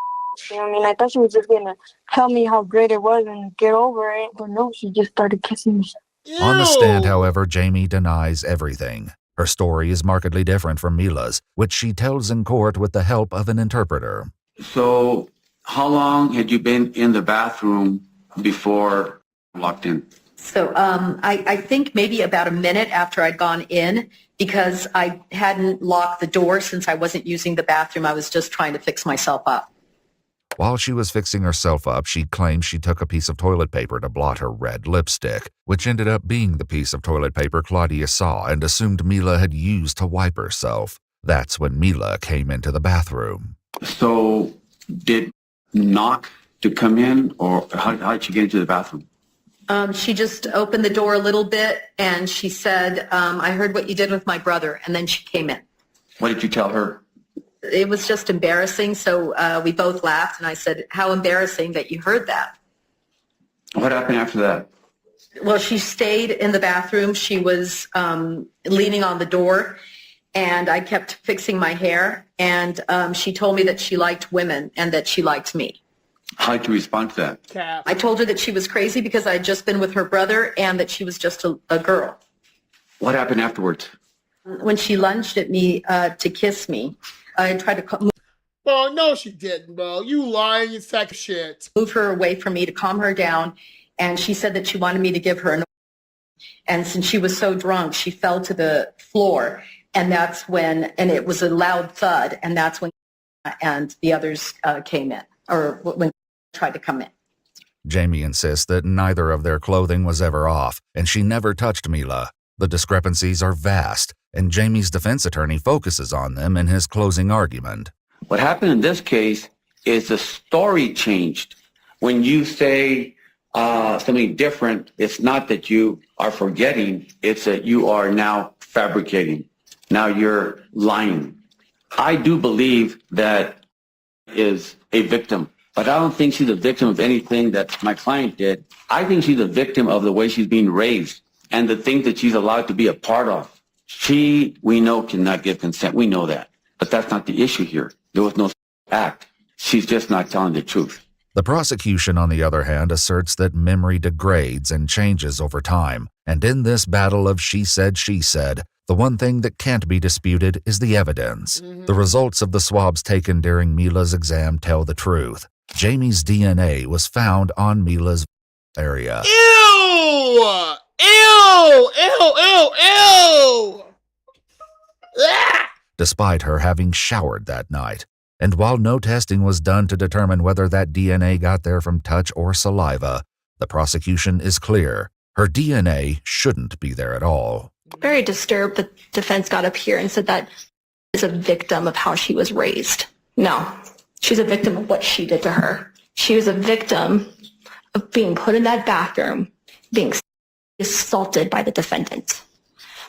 I mean, I thought she was just going to tell me how great it was and get over it. But no, she just started kissing me. On the stand, however, Jamie denies everything. Her story is markedly different from Mila's, which she tells in court with the help of an interpreter. So how long had you been in the bathroom before locked in? So I think maybe about a minute after I'd gone in, because I hadn't locked the door since I wasn't using the bathroom. I was just trying to fix myself up. While she was fixing herself up, she claimed she took a piece of toilet paper to blot her red lipstick, which ended up being the piece of toilet paper Claudia saw and assumed Mila had used to wipe herself. That's when Mila came into the bathroom. So did knock to come in, or how did she get into the bathroom? She just opened the door a little bit and she said, I heard what you did with my brother. And then she came in. What did you tell her? It was just embarrassing. So we both laughed and I said, how embarrassing that you heard that. What happened after that? Well, she stayed in the bathroom. She was leaning on the door and I kept fixing my hair. And she told me that she liked women and that she liked me. How did you respond to that? I told her that she was crazy because I had just been with her brother and that she was just a girl. What happened afterwards? When she lunged at me to kiss me, I tried to Bro, no, she didn't, bro. You lying, you sack of shit. Move her away from me to calm her down, and she said that she wanted me to give her an. And since she was so drunk, she fell to the floor, and that's when, and it was a loud thud, and that's when, and the others came in, or when tried to come in. Jamie insists that neither of their clothing was ever off, and she never touched Mila. The discrepancies are vast, and Jamie's defense attorney focuses on them in his closing argument. What happened in this case is the story changed. When you say something different, it's not that you are forgetting, it's that you are now fabricating. Now you're lying. I do believe that is a victim, but I don't think she's a victim of anything that my client did. I think she's a victim of the way she's being raised and the things that she's allowed to be a part of. She, we know, cannot give consent. We know that. But that's not the issue here. There was no act. She's just not telling the truth. The prosecution, on the other hand, asserts that memory degrades and changes over time. And in this battle of she said, the one thing that can't be disputed is the evidence. The results of the swabs taken during Mila's exam tell the truth. Jamie's DNA was found on Mila's area. Ew! Ew! Ew! Ew! Ew! Ah! Despite her having showered that night. And while no testing was done to determine whether that DNA got there from touch or saliva, the prosecution is clear. Her DNA shouldn't be there at all. Very disturbed that defense got up here and said that is a victim of how she was raised. No, she's a victim of what she did to her. She was a victim of being put in that bathroom, being assaulted by the defendant.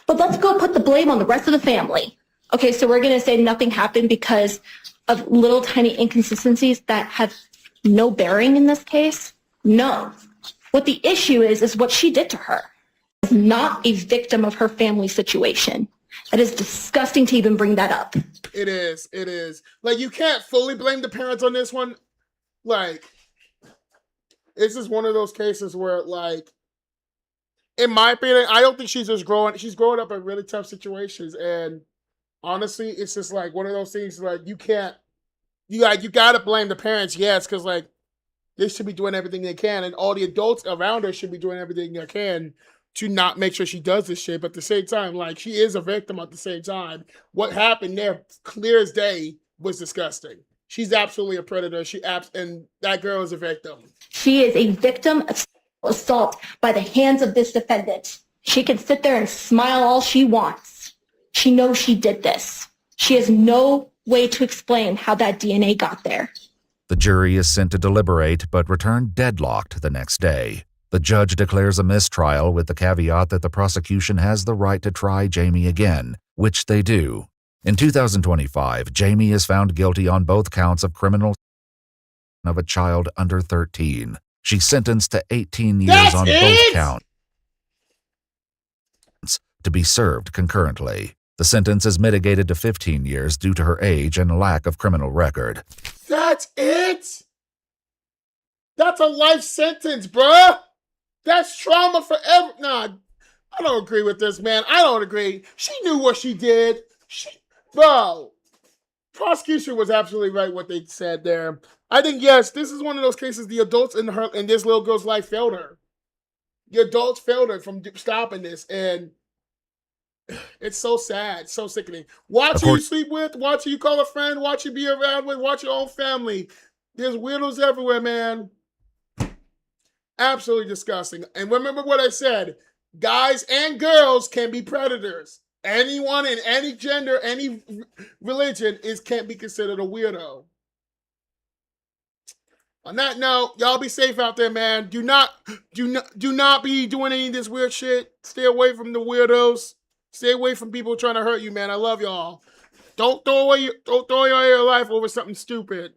But let's go put the blame on the rest of the family. Okay, so we're going to say nothing happened because of little tiny inconsistencies that have no bearing in this case? No. What the issue is what she did to her. She's not a victim of her family situation. That is disgusting to even bring that up. It is. It is. Like, you can't fully blame the parents on this one. Like, this is one of those cases where, like, in my opinion, I don't think she's growing up in really tough situations. And honestly, it's just like one of those things, like, you gotta blame the parents, yes, because, like, they should be doing everything they can, and all the adults around her should be doing everything they can to not make sure she does this shit. But at the same time, like, she is a victim at the same time. What happened there, clear as day, was disgusting. She's absolutely a predator. And that girl is a victim. She is a victim of assault by the hands of this defendant. She can sit there and smile all she wants. She knows she did this. She has no way to explain how that DNA got there. The jury is sent to deliberate, but return deadlocked the next day. The judge declares a mistrial with the caveat that the prosecution has the right to try Jamie again, which they do. In 2025, Jamie is found guilty on both counts of criminal of a child under 13. She's sentenced to 18 years on both counts to be served concurrently. The sentence is mitigated to 15 years due to her age and lack of criminal record. That's it? That's a life sentence, bruh. That's trauma forever. Nah, I don't agree with this, man. I don't agree. She knew what she did. Bro, prosecution was absolutely right what they said there. I think, yes, this is one of those cases the adults in this little girl's life failed her. The adults failed her from stopping this, and it's so sad, so sickening. Watch who you sleep with, watch who you call a friend, watch who you be around with, watch your own family. There's weirdos everywhere, man. Absolutely disgusting. And remember what I said. Guys and girls can be predators. Anyone in any gender, any religion can't be considered a weirdo. On that note, y'all be safe out there, man. Do not be doing any of this weird shit. Stay away from the weirdos. Stay away from people trying to hurt you, man. I love y'all. Don't throw away your life over something stupid.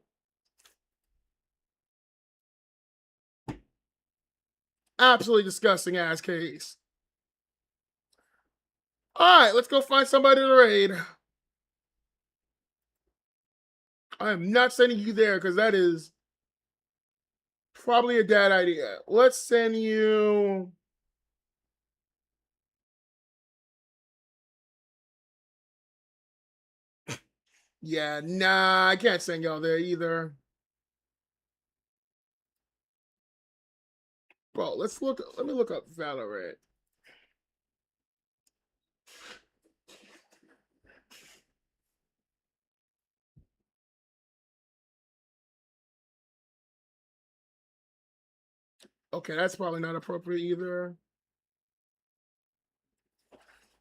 Absolutely disgusting ass case. All right, let's go find somebody to raid. I am not sending you there because that is probably a bad idea. Let's send you... Yeah, nah, I can't send y'all there either. Bro, let me look up Valorant. Okay, that's probably not appropriate either.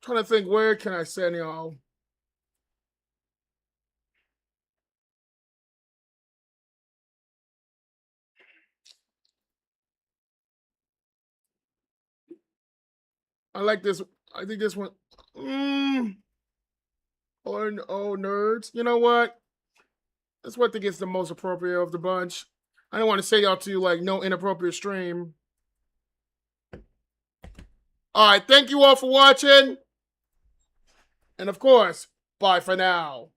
Trying to think, where can I send y'all? I like this. I think this one. Oh, nerds. You know what? That's what I think is the most appropriate of the bunch. I don't want to say y'all to like no inappropriate stream. All right, thank you all for watching. And of course, bye for now.